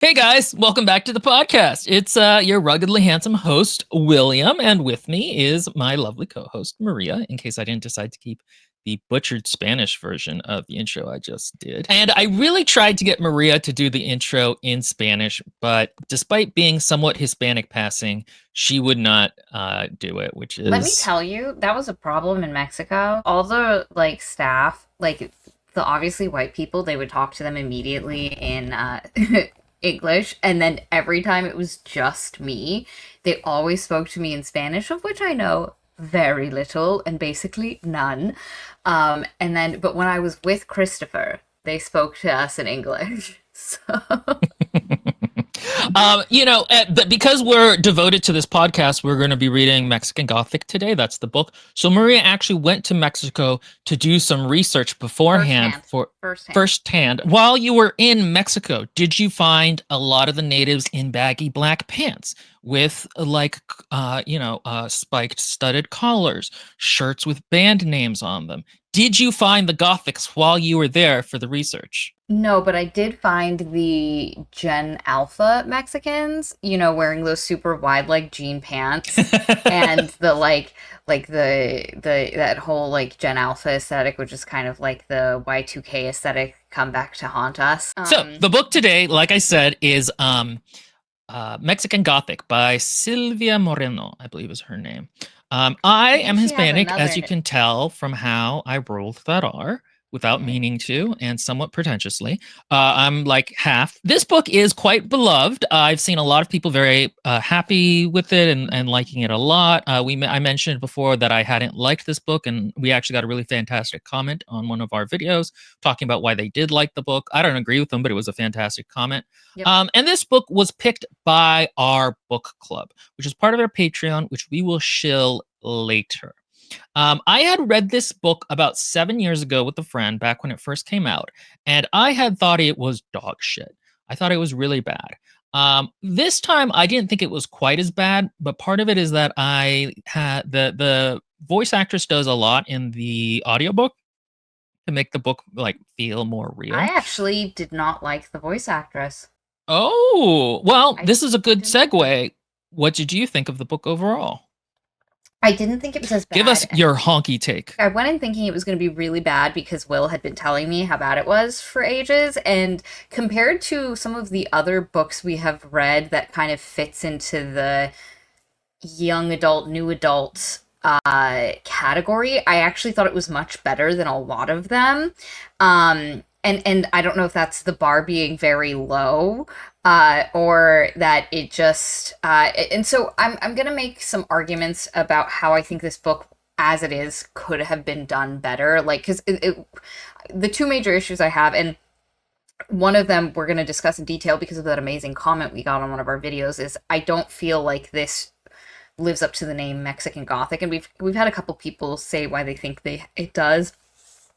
Hey guys, welcome back to the podcast. It's your ruggedly handsome host, William, and with me is my lovely co-host, Maria, in case I didn't decide to keep the butchered Spanish version of the intro I just did. And I really tried to get Maria to do the intro in Spanish, but despite being somewhat Hispanic passing, she would not do it, which is... Let me tell you, that was a problem in Mexico. All the staff, the obviously white people, they would talk to them immediately in English, and then every time it was just me, they always spoke to me in Spanish, of which I know very little and basically none. But when I was with Christopher, they spoke to us in English. So but because we're devoted to this podcast, we're going to be reading Mexican Gothic today. That's the book. So Maria actually went to Mexico to do some research beforehand firsthand. While you were in Mexico, did you find a lot of the natives in baggy black pants with spiked studded collars, shirts with band names on them? Did you find the Gothics while you were there for the research? No, but I did find the Gen Alpha Mexicans, wearing those super wide jean pants and the that whole Gen Alpha aesthetic, which is kind of like the Y2K aesthetic come back to haunt us. So the book today, like I said, is Mexican Gothic by Silvia Moreno, I believe is her name. I am Hispanic, as you can tell from how I rolled that R without meaning to, and somewhat pretentiously. I'm like half. This book is quite beloved. I've seen a lot of people very happy with it and liking it a lot. I mentioned before that I hadn't liked this book, and we actually got a really fantastic comment on one of our videos talking about why they did like the book. I don't agree with them, but it was a fantastic comment. Yep. And this book was picked by our book club, which is part of our Patreon, which we will shill later. I had read this book about 7 years ago with a friend back when it first came out, and I had thought it was dog shit. I thought it was really bad. This time, I didn't think it was quite as bad, but part of it is that I had the voice actress does a lot in the audiobook to make the book feel more real. I actually did not like the voice actress. Oh, well, this is a good segue. What did you think of the book overall? I didn't think it was as bad. Give us your honky take. I went in thinking it was going to be really bad because Will had been telling me how bad it was for ages. And compared to some of the other books we have read that kind of fits into the young adult, new adult category, I actually thought it was much better than a lot of them. And I don't know if that's the bar being very low, or that it just and so I'm gonna make some arguments about how I think this book as it is could have been done better, because the two major issues I have, and one of them we're going to discuss in detail because of that amazing comment we got on one of our videos, is I don't feel like this lives up to the name Mexican Gothic, and we've had a couple people say why they think it does,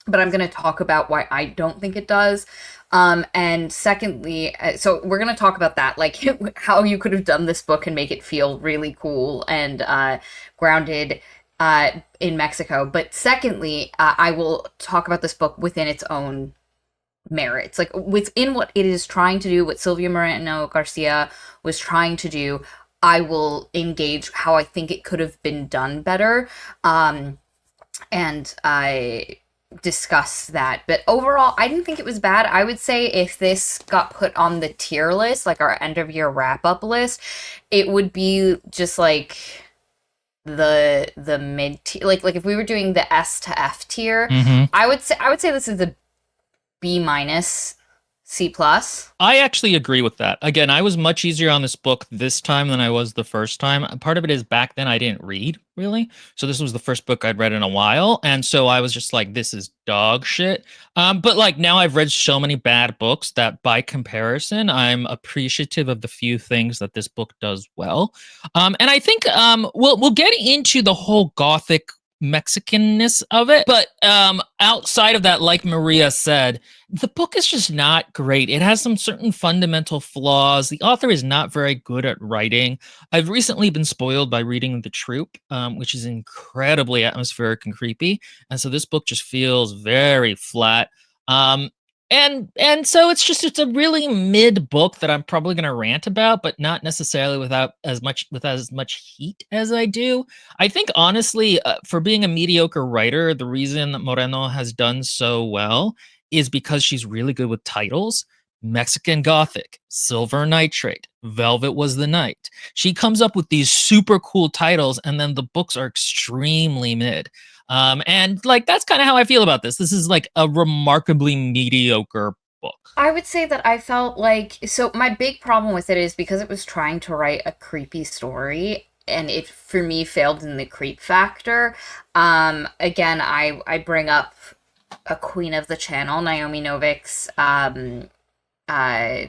but I'm going to talk about why I don't think it does. And secondly, so we're going to talk about that, how you could have done this book and make it feel really cool and grounded in Mexico. But secondly, I will talk about this book within its own merits, within what it is trying to do, what Silvia Moreno-Garcia was trying to do. I will engage how I think it could have been done better. And I discuss that. But overall, I didn't think it was bad. I would say if this got put on the tier list, our end of year wrap up list, it would be just the mid tier. If we were doing the S to F tier, I would say this is a B minus, C+. I actually agree with that. Again, I was much easier on this book this time than I was the first time. Part of it is back then I didn't read, really. So this was the first book I'd read in a while. And so I was just like, this is dog shit. But now I've read so many bad books that by comparison, I'm appreciative of the few things that this book does well. And I think we'll get into the whole Gothic Mexicanness of it, but outside of that, like Maria said, the book is just not great. It has some certain fundamental flaws. The author is not very good at writing. I've recently been spoiled by reading The Troop, which is incredibly atmospheric and creepy, and so this book just feels very flat. And so it's a really mid book that I'm probably going to rant about, but not necessarily with as much heat as I do. I think honestly, for being a mediocre writer, the reason that Moreno has done so well is because she's really good with titles. Mexican Gothic, Silver Nitrate, Velvet Was the Night. She comes up with these super cool titles, and then the books are extremely mid. And like that's kind of how I feel about this. This is like a remarkably mediocre book. I would say that I felt like, so my big problem with it is because it was trying to write a creepy story and it for me failed in the creep factor. Again, I bring up a queen of the channel, Naomi Novik's uh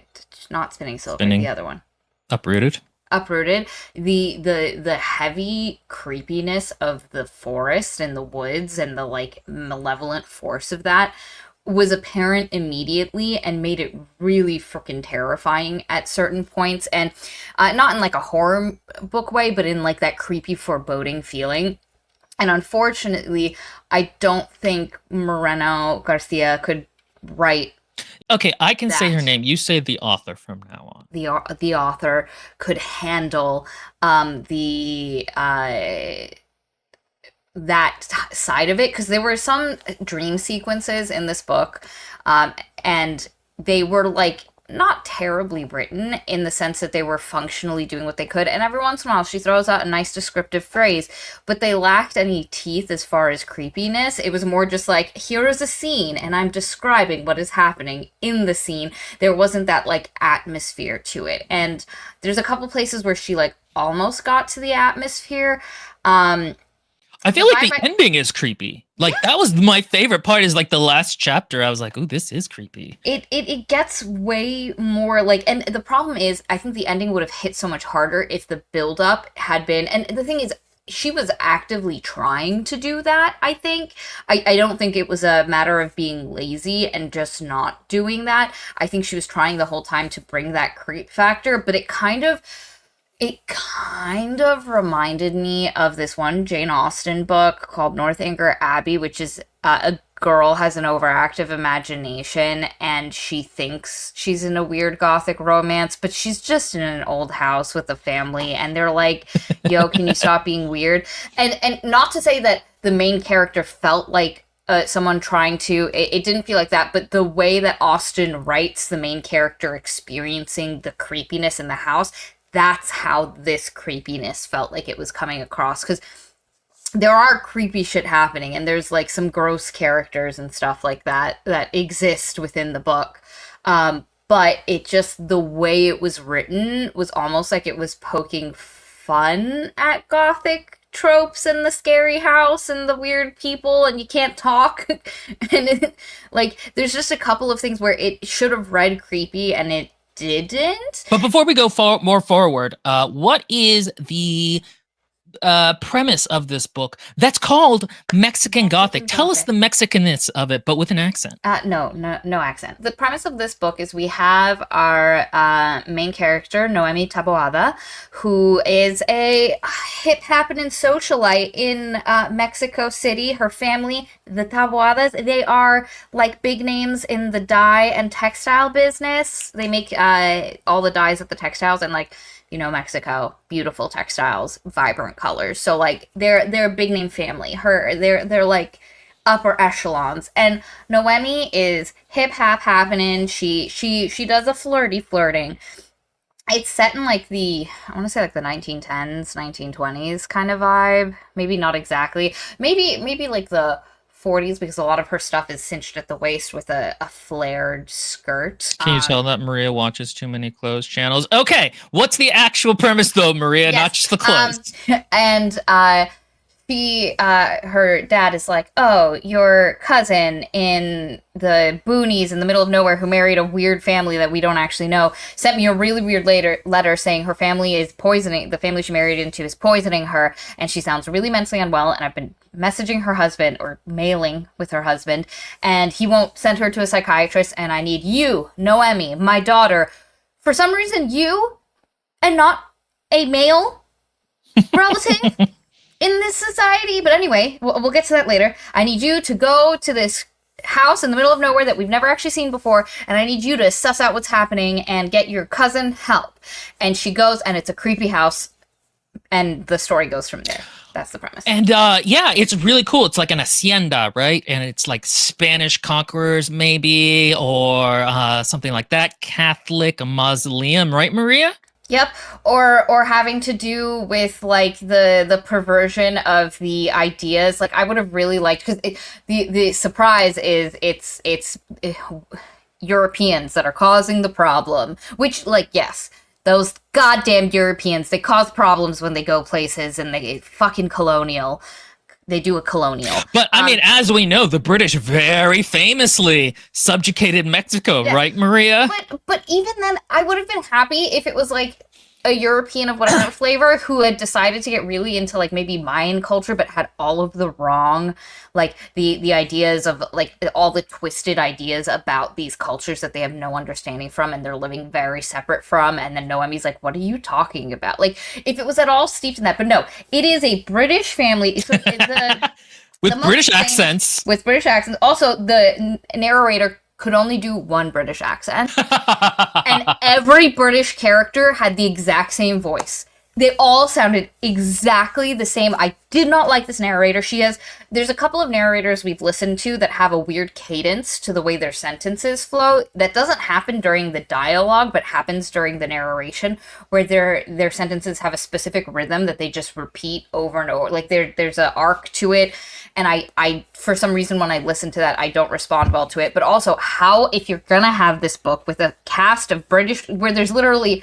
not Spinning Silver, Spinning. the other one. Uprooted. The heavy creepiness of the forest and the woods and the like malevolent force of that was apparent immediately and made it really freaking terrifying at certain points, and not in like a horror book way, but in like that creepy foreboding feeling. And unfortunately, I don't think Moreno-Garcia could write. Okay, I can say her name. You say the author from now on. The author could handle the that side of it, because there were some dream sequences in this book, and they were like not terribly written in the sense that they were functionally doing what they could, and every once in a while she throws out a nice descriptive phrase, but they lacked any teeth as far as creepiness. It was more just like, here is a scene and I'm describing what is happening in the scene. There wasn't that like atmosphere to it, and there's a couple places where she like almost got to the atmosphere. I feel like the ending is creepy. Like that was my favorite part, is like the last chapter. I was like, "Ooh, this is creepy." It gets way more like, and the problem is, I think the ending would have hit so much harder if the build up had been. And the thing is, she was actively trying to do that. I think I don't think it was a matter of being lazy and just not doing that. I think she was trying the whole time to bring that creep factor, but it kind of reminded me of this one Jane Austen book called Northanger Abbey, which is a girl has an overactive imagination and she thinks she's in a weird Gothic romance, but she's just in an old house with a family, and they're like, yo, can you stop being weird? And not to say that the main character felt like someone trying to, it didn't feel like that, but the way that Austen writes the main character experiencing the creepiness in the house, that's how this creepiness felt like it was coming across. Because there are creepy shit happening, and there's like some gross characters and stuff like that exist within the book. But it just, the way it was written was almost like it was poking fun at Gothic tropes and the scary house and the weird people and you can't talk. And like, there's just a couple of things where it should have read creepy and it didn't. But before we go more forward, what is the premise of this book that's called Mexican Gothic? Tell us the Mexicanness of it, but with an accent. No accent. The premise of this book is we have our main character, Noemi Taboada, who is a hip happening socialite in Mexico City. Her family, the Taboadas, they are like big names in the dye and textile business. They make all the dyes at the textiles, and like, you know, Mexico, beautiful textiles, vibrant colors. So like they're a big name family. They're like upper echelons. And Noemi is hip hop happening. She does a flirting. It's set in like I want to say like the 1910s, 1920s kind of vibe. Maybe not exactly. Maybe like the 40s, because a lot of her stuff is cinched at the waist with a flared skirt. Can you tell that Maria watches too many clothes channels? Okay, what's the actual premise though, Maria? Yes. Not just the clothes. And her dad is like, oh, your cousin in the boonies in the middle of nowhere who married a weird family that we don't actually know sent me a really weird letter saying her family is poisoning, the family she married into is poisoning her, and she sounds really mentally unwell, and I've been messaging her husband or mailing with her husband, and he won't send her to a psychiatrist, and I need you, Noemi, my daughter, for some reason you, and not a male relative in this society. But anyway, we'll get to that later. I need you to go to this house in the middle of nowhere that we've never actually seen before, and I need you to suss out what's happening and get your cousin help. And she goes, and it's a creepy house, and the story goes from there. That's the premise. And yeah, it's really cool. It's like an hacienda, right? And it's like Spanish conquerors, maybe, or something like that. Catholic, a mausoleum, right, Maria? Yep, or having to do with like the perversion of the ideas. Like I would have really liked, because the surprise is it's Europeans that are causing the problem. Which, like, yes, those goddamn Europeans, they cause problems when they go places, and they fucking colonial. They do a colonial. But I mean, as we know, the British very famously subjugated Mexico, yeah. Right, Maria? But even then, I would have been happy if it was like a European of whatever flavor who had decided to get really into like maybe Mayan culture, but had all of the wrong, like the ideas of like all the twisted ideas about these cultures that they have no understanding from, and they're living very separate from. And then Noemi's like, what are you talking about? Like, if it was at all steeped in that. But no, it is a British family. It's with British accents. With British accents. Also, the narrator could only do one British accent. And every British character had the exact same voice. They all sounded exactly the same. I did not like this narrator. There's a couple of narrators we've listened to that have a weird cadence to the way their sentences flow. That doesn't happen during the dialogue, but happens during the narration, where their sentences have a specific rhythm that they just repeat over and over. Like there's an arc to it. And I, for some reason, when I listen to that, I don't respond well to it. But also, how, if you're gonna have this book with a cast of British, where there's literally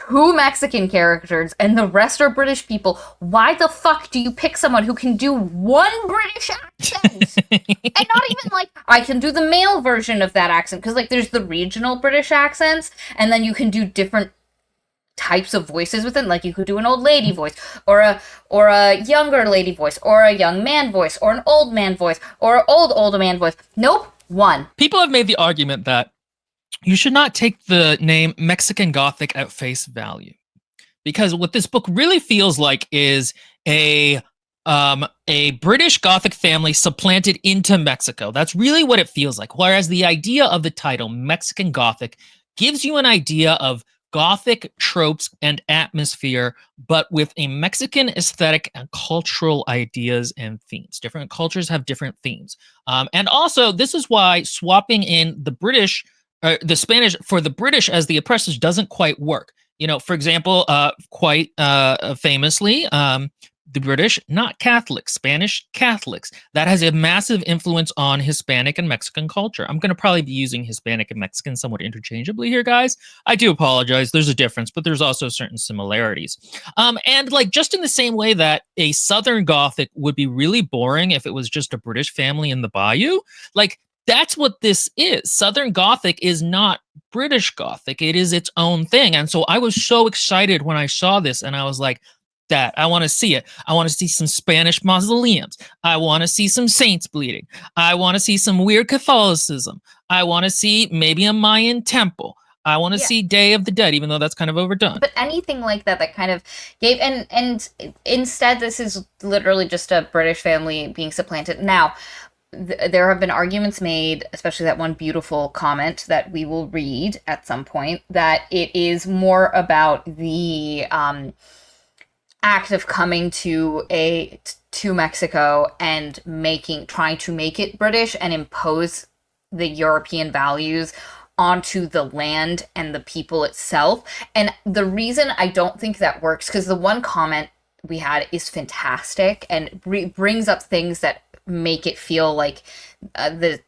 2 Mexican characters and the rest are British people, why the fuck do you pick someone who can do one British accent? And not even like, I can do the male version of that accent, because like there's the regional British accents, and then you can do different types of voices within. Like you could do an old lady voice, or a younger lady voice, or a young man voice, or an old man voice, or an old man voice. Nope, one. People have made the argument that you should not take the name Mexican Gothic at face value, because what this book really feels like is a British Gothic family supplanted into Mexico. That's really what it feels like. Whereas the idea of the title, Mexican Gothic, gives you an idea of Gothic tropes and atmosphere, but with a Mexican aesthetic and cultural ideas and themes. Different cultures have different themes. And also, this is why swapping in the British, the Spanish for the British as the oppressors doesn't quite work. You know, for example, quite famously, the British, not Catholics, Spanish Catholics. That has a massive influence on Hispanic and Mexican culture. I'm going to probably be using Hispanic and Mexican somewhat interchangeably here, guys. I do apologize. There's a difference, but there's also certain similarities. And like just in the same way that a Southern Gothic would be really boring if it was just a British family in the bayou, like that's what this is. Southern Gothic is not British Gothic. It is its own thing. And so I was so excited when I saw this, and I was like, that I want to see it. I want to see some Spanish mausoleums. I want to see some saints bleeding. I want to see some weird Catholicism. I want to see maybe a Mayan temple. I want to see Day of the Dead, even though that's kind of overdone. But anything like that that kind of gave, and instead this is literally just a British family being supplanted. Now, there have been arguments made, especially that one beautiful comment that we will read at some point, that it is more about the act of coming to Mexico and trying to make it British and impose the European values onto the land and the people itself. And the reason I don't think that works, because the one comment we had is fantastic and brings up things that make it feel like the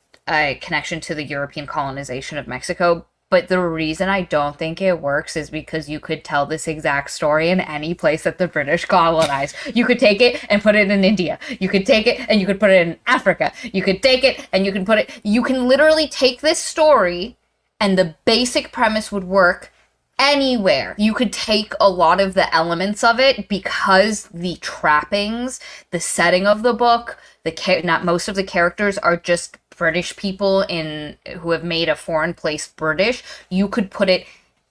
connection to the European colonization of Mexico. But the reason I don't think it works is because you could tell this exact story in any place that the British colonized. You could take it and put it in India. You could take it and you could put it in Africa. You could take it and you can put it... You can literally take this story and the basic premise would work anywhere. You could take a lot of the elements of it because the trappings, the setting of the book, not most of the characters are just British people who have made a foreign place British. You could put it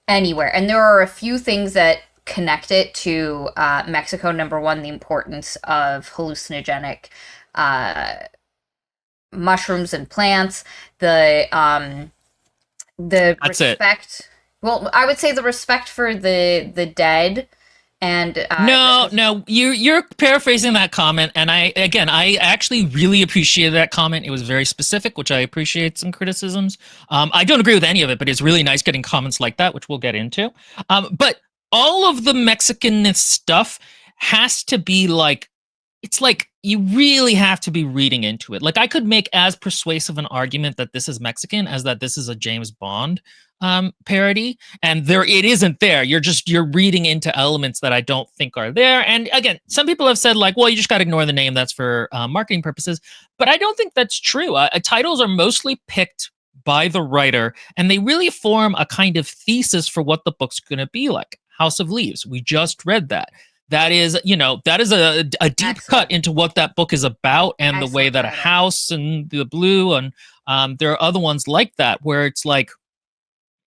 anywhere. And there are a few things that connect it to Mexico. Number one, the importance of hallucinogenic mushrooms and plants, the That's it. respect. Well, I would say the respect for the dead, and No, no, you're paraphrasing that comment, and I actually really appreciated that comment. It was very specific, which I appreciate some criticisms. I don't agree with any of it, but it's really nice getting comments like that, which we'll get into. But all of the Mexicanness stuff has to be like, it's like you really have to be reading into it. Like I could make as persuasive an argument that this is Mexican as that this is a James Bond parody, and there it isn't there. You're reading into elements that I don't think are there. And again, some people have said like, well, you just got to ignore the name. That's for marketing purposes. But I don't think that's true. Titles are mostly picked by the writer, and they really form a kind of thesis for what the book's going to be like. House of Leaves. We just read that. That is, that is a deep excellent. cut into what that book is about, and Excellent the way that a title. house and the blue, and there are other ones like that where it's like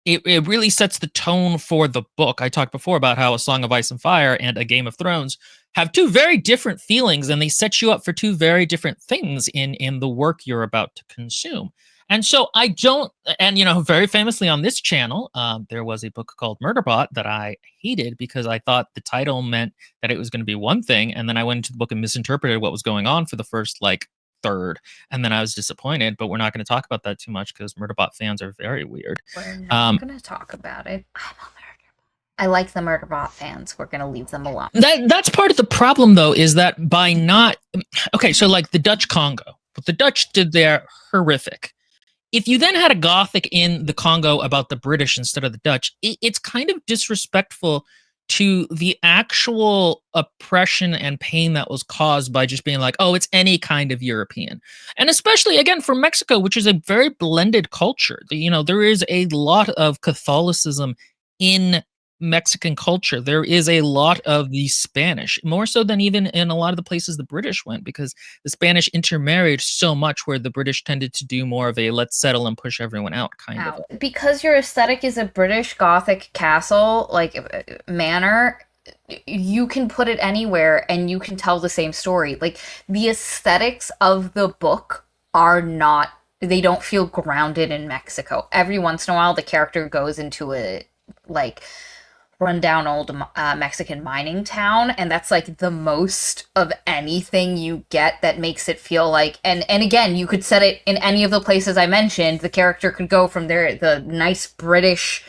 it really sets the tone for the book. I talked before about how A Song of Ice and Fire and A Game of Thrones have two very different feelings, and they set you up for two very different things in the work you're about to consume. And so I don't, and very famously on this channel, there was a book called Murderbot that I hated because I thought the title meant that it was going to be one thing, and then I went into the book and misinterpreted what was going on for the first like third, and then I was disappointed. But we're not going to talk about that too much because Murderbot fans are very weird. We're not going to talk about it. I like the Murderbot fans. We're going to leave them alone. That's part of the problem, though, is that by not okay, so like the Dutch Congo, what the Dutch did there, horrific. If you then had a Gothic in the Congo about the British instead of the Dutch, it's kind of disrespectful to the actual oppression and pain that was caused by just being like, oh, it's any kind of European. And especially, again, for Mexico, which is a very blended culture. There is a lot of Catholicism in Mexican culture. There is a lot of the Spanish, more so than even in a lot of the places the British went, because the Spanish intermarried so much where the British tended to do more of a let's settle and push everyone out kind of. Because your aesthetic is a British Gothic castle, like manor, you can put it anywhere and you can tell the same story. Like the aesthetics of the book are not, they don't feel grounded in Mexico. Every once in a while, the character goes into a like rundown old Mexican mining town, and that's like the most of anything you get that makes it feel like, and again, you could set it in any of the places I mentioned. The character could go from the nice British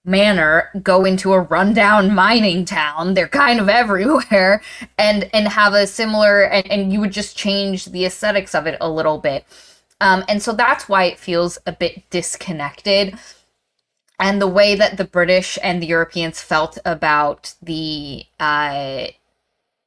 manor, go into a rundown mining town. They're kind of everywhere, and have a similar, and you would just change the aesthetics of it a little bit. And so that's why it feels a bit disconnected. And the way that the British and the Europeans felt about the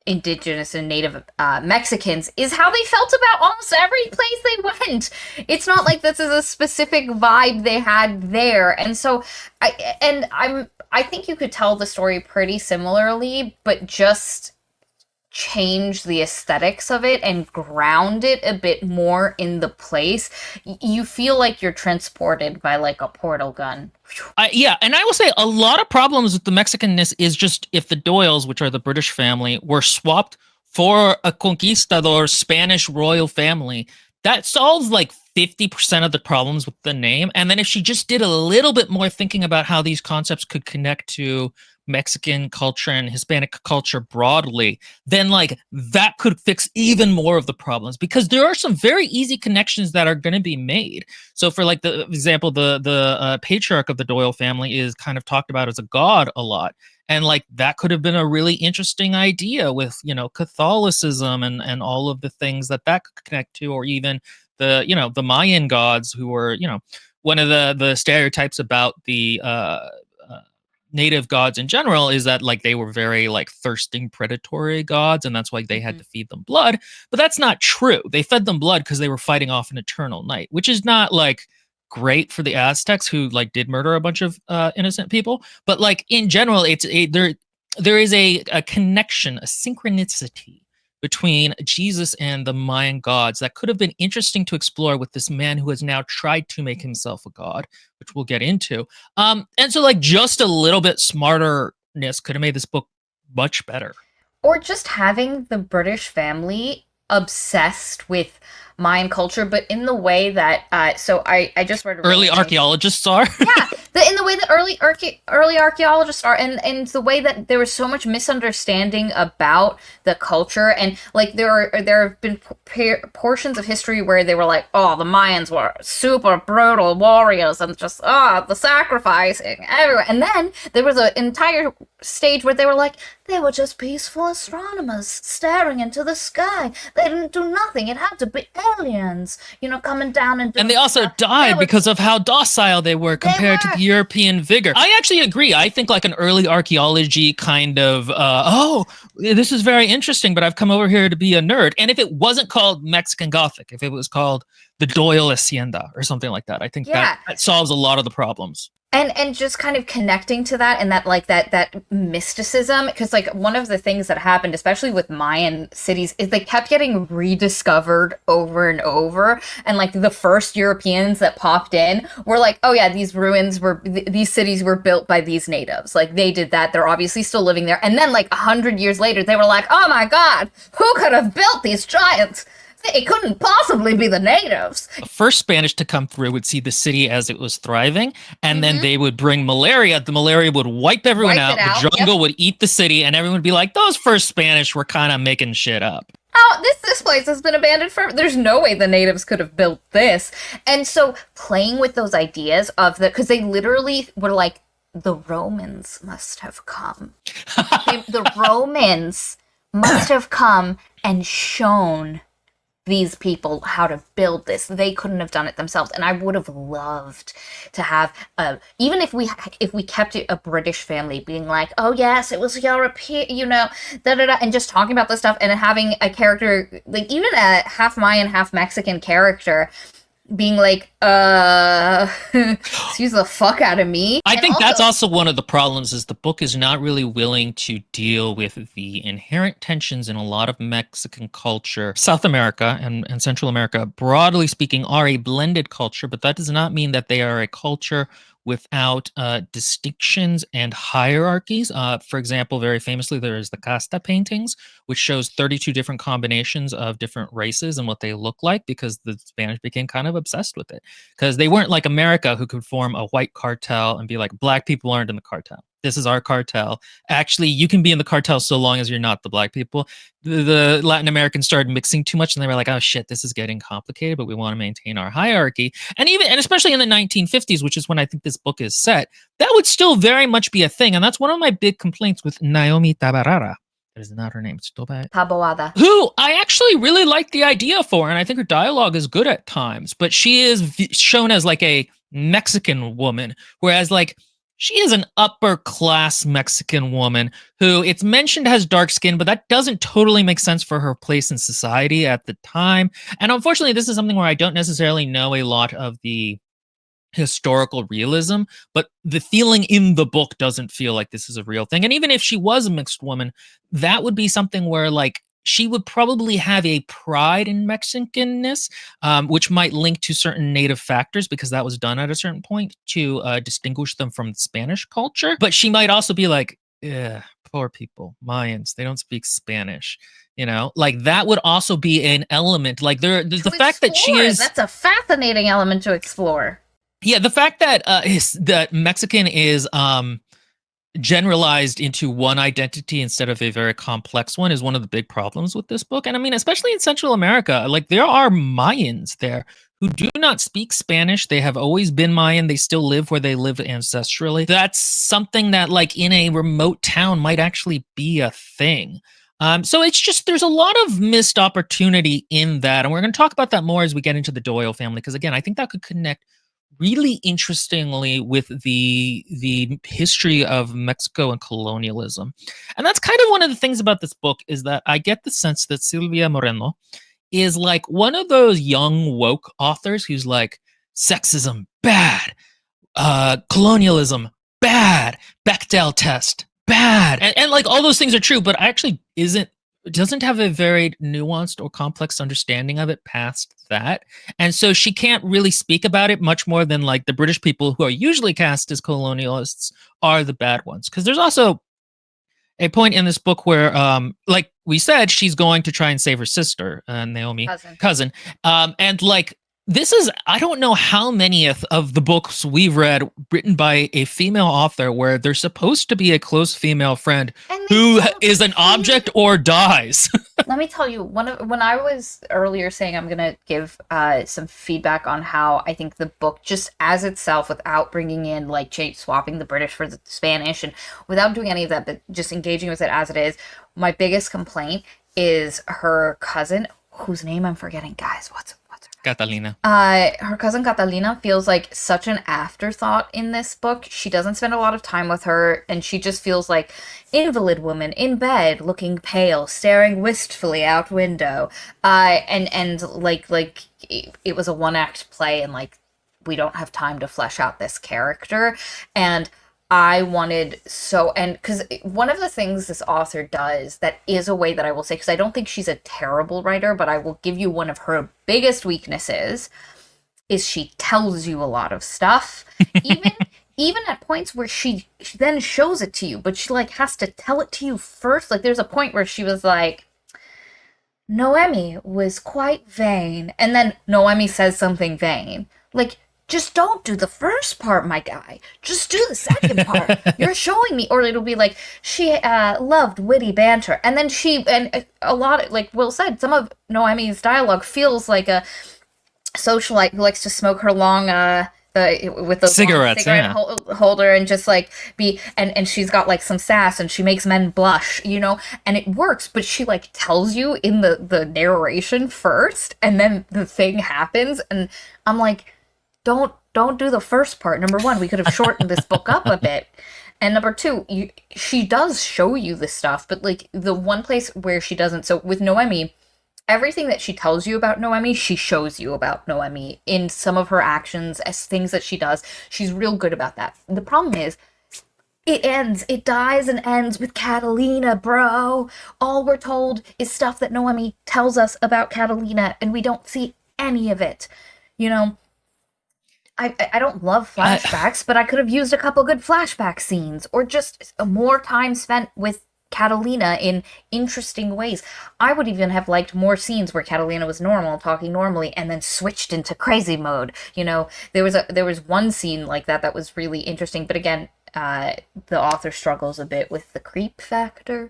indigenous and native Mexicans is how they felt about almost every place they went. It's not like this is a specific vibe they had there. And so I think you could tell the story pretty similarly, but just change the aesthetics of it and ground it a bit more in the place. You feel like you're transported by like a portal gun. Yeah, and I will say a lot of problems with the Mexicanness is just if the Doyles, which are the British family, were swapped for a conquistador Spanish royal family, that solves like 50% of the problems with the name. And then if she just did a little bit more thinking about how these concepts could connect to Mexican culture and Hispanic culture broadly, then like that could fix even more of the problems, because there are some very easy connections that are going to be made. So for like the example, the patriarch of the Doyle family is kind of talked about as a god a lot. And like that could have been a really interesting idea with, Catholicism and all of the things that could connect to, or even the Mayan gods who were, one of the stereotypes about the native gods in general is that like they were very like thirsting predatory gods, and that's why they had to feed them blood. But that's not true. They fed them blood because they were fighting off an eternal night, which is not like great for the Aztecs, who like did murder a bunch of innocent people. But like in general, there is a connection, a synchronicity between Jesus and the Mayan gods that could have been interesting to explore with this man who has now tried to make himself a god, which we'll get into. And so like just a little bit smarterness could have made this book much better. Or just having the British family obsessed with Mayan culture, but in the way that so I just read a early archaeologists are. Yeah, in the way that early archaeologists are, and the way that there was so much misunderstanding about the culture, and like there have been portions of history where they were like, oh, the Mayans were super brutal warriors and just the sacrificing everywhere, and then there was an entire stage where they were like, they were just peaceful astronomers staring into the sky. They didn't do nothing. It had to be aliens, coming down and doing And they also stuff. died because of how docile they were compared to the European vigor. I actually agree. I think like an early archaeology kind of, this is very interesting, but I've come over here to be a nerd. And if it wasn't called Mexican Gothic, if it was called the Doyle Hacienda or something like that, I think that solves a lot of the problems. And just kind of connecting to that and that like that mysticism, because like one of the things that happened, especially with Mayan cities, is they kept getting rediscovered over and over. And like the first Europeans that popped in were like, oh yeah, these cities were built by these natives. Like they did that. They're obviously still living there. And then like 100 years later, they were like, oh my God, who could have built these giants? It couldn't possibly be the natives. The first Spanish to come through would see the city as it was thriving, and then they would bring malaria. The malaria would wipe everyone out. The jungle would eat the city, and everyone would be like, those first Spanish were kind of making shit up. Oh, this place has been abandoned forever. There's no way the natives could have built this. And so playing with those ideas because they literally were like, the Romans must have come. The Romans must have come and shown these people how to build this. They couldn't have done it themselves, and I would have loved to have even if we kept it a British family being like, oh yes, it was European, and just talking about this stuff and having a character like even a half Mayan, half Mexican character being like, excuse the fuck out of me. I think that's also one of the problems is the book is not really willing to deal with the inherent tensions in a lot of Mexican culture. South America and Central America, broadly speaking, are a blended culture, but that does not mean that they are a culture without distinctions and hierarchies. For example, very famously, there is the Casta paintings, which shows 32 different combinations of different races and what they look like, because the Spanish became kind of obsessed with it. Because they weren't like America, who could form a white cartel and be like, black people aren't in the cartel. This is our cartel. Actually, you can be in the cartel so long as you're not the black people. The Latin Americans started mixing too much, and they were like, oh shit, this is getting complicated, but we want to maintain our hierarchy. And especially in the 1950s, which is when I think this book is set, that would still very much be a thing. And that's one of my big complaints with Noemi Tabarrara. That is not her name. It's Taboada. Who I actually really like the idea for, and I think her dialogue is good at times, but she is shown as like a Mexican woman, whereas like she is an upper class Mexican woman who it's mentioned has dark skin, but that doesn't totally make sense for her place in society at the time. And unfortunately, this is something where I don't necessarily know a lot of the historical realism, but the feeling in the book doesn't feel like this is a real thing. And even if she was a mixed woman, that would be something where like she would probably have a pride in Mexicanness, which might link to certain native factors because that was done at a certain point to distinguish them from Spanish culture. But she might also be like, yeah, poor people, Mayans, they don't speak Spanish. Like that would also be an element. Like the fact that she is... That's a fascinating element to explore. Yeah, the fact that that Mexican is... generalized into one identity instead of a very complex one is one of the big problems with this book. And I mean, especially in Central America, like there are Mayans there who do not speak Spanish. They have always been Mayan. They still live where they lived ancestrally. That's something that like in a remote town might actually be a thing. So it's just, there's a lot of missed opportunity in that. And we're going to talk about that more as we get into the Doyle family. Because again, I think that could connect really interestingly with the history of Mexico and colonialism. And that's kind of one of the things about this book is that I get the sense that Silvia Moreno is like one of those young woke authors who's like, sexism, bad, colonialism, bad, Bechdel test, bad. And like all those things are true, but actually doesn't have a very nuanced or complex understanding of it past that. And so she can't really speak about it much more than like the British people who are usually cast as colonialists are the bad ones. Because there's also a point in this book where, like we said, she's going to try and save her sister, Naomi, cousin. And like, this is, I don't know how many of the books we've read written by a female author where there's supposed to be a close female friend who is an object or dies. Let me tell you, when I was earlier saying I'm going to give some feedback on how I think the book, just as itself, without bringing in, like, swapping the British for the Spanish, and without doing any of that, but just engaging with it as it is, my biggest complaint is her cousin, whose name I'm forgetting. Guys, what's her Catalina. Her cousin Catalina feels like such an afterthought in this book. She doesn't spend a lot of time with her, and she just feels like invalid woman in bed, looking pale, staring wistfully out window. And like it was a one-act play, and like we don't have time to flesh out this character. And I wanted and because one of the things this author does that is a way that I will say, because I don't think she's a terrible writer, but I will give you one of her biggest weaknesses, is she tells you a lot of stuff, even at points where she then shows it to you, but she like has to tell it to you first. Like there's a point where she was like, Noemi was quite vain, and then Noemi says something vain. Like, just don't do the first part, my guy. Just do the second part. You're showing me. Or it'll be like, she loved witty banter. And then and a lot, like Will said, some of Noemi's dialogue feels like a socialite who likes to smoke her long, with the cigarette holder, and just like and she's got like some sass, and she makes men blush, you know, and it works, but she like tells you in the narration first, and then the thing happens, and I'm like, Don't do the first part. Number one, we could have shortened this book up a bit. And number two, she does show you this stuff, but like the one place where she doesn't. So with Noemi, everything that she tells you about Noemi, she shows you about Noemi in some of her actions, as things that she does. She's real good about that. The problem is, it dies and ends with Catalina, bro. All we're told is stuff that Noemi tells us about Catalina, and we don't see any of it. You know, I don't love flashbacks, but I could have used a couple good flashback scenes, or just more time spent with Catalina in interesting ways. I would even have liked more scenes where Catalina was normal, talking normally, and then switched into crazy mode. You know, there was one scene like that was really interesting, but again, the author struggles a bit with the creep factor,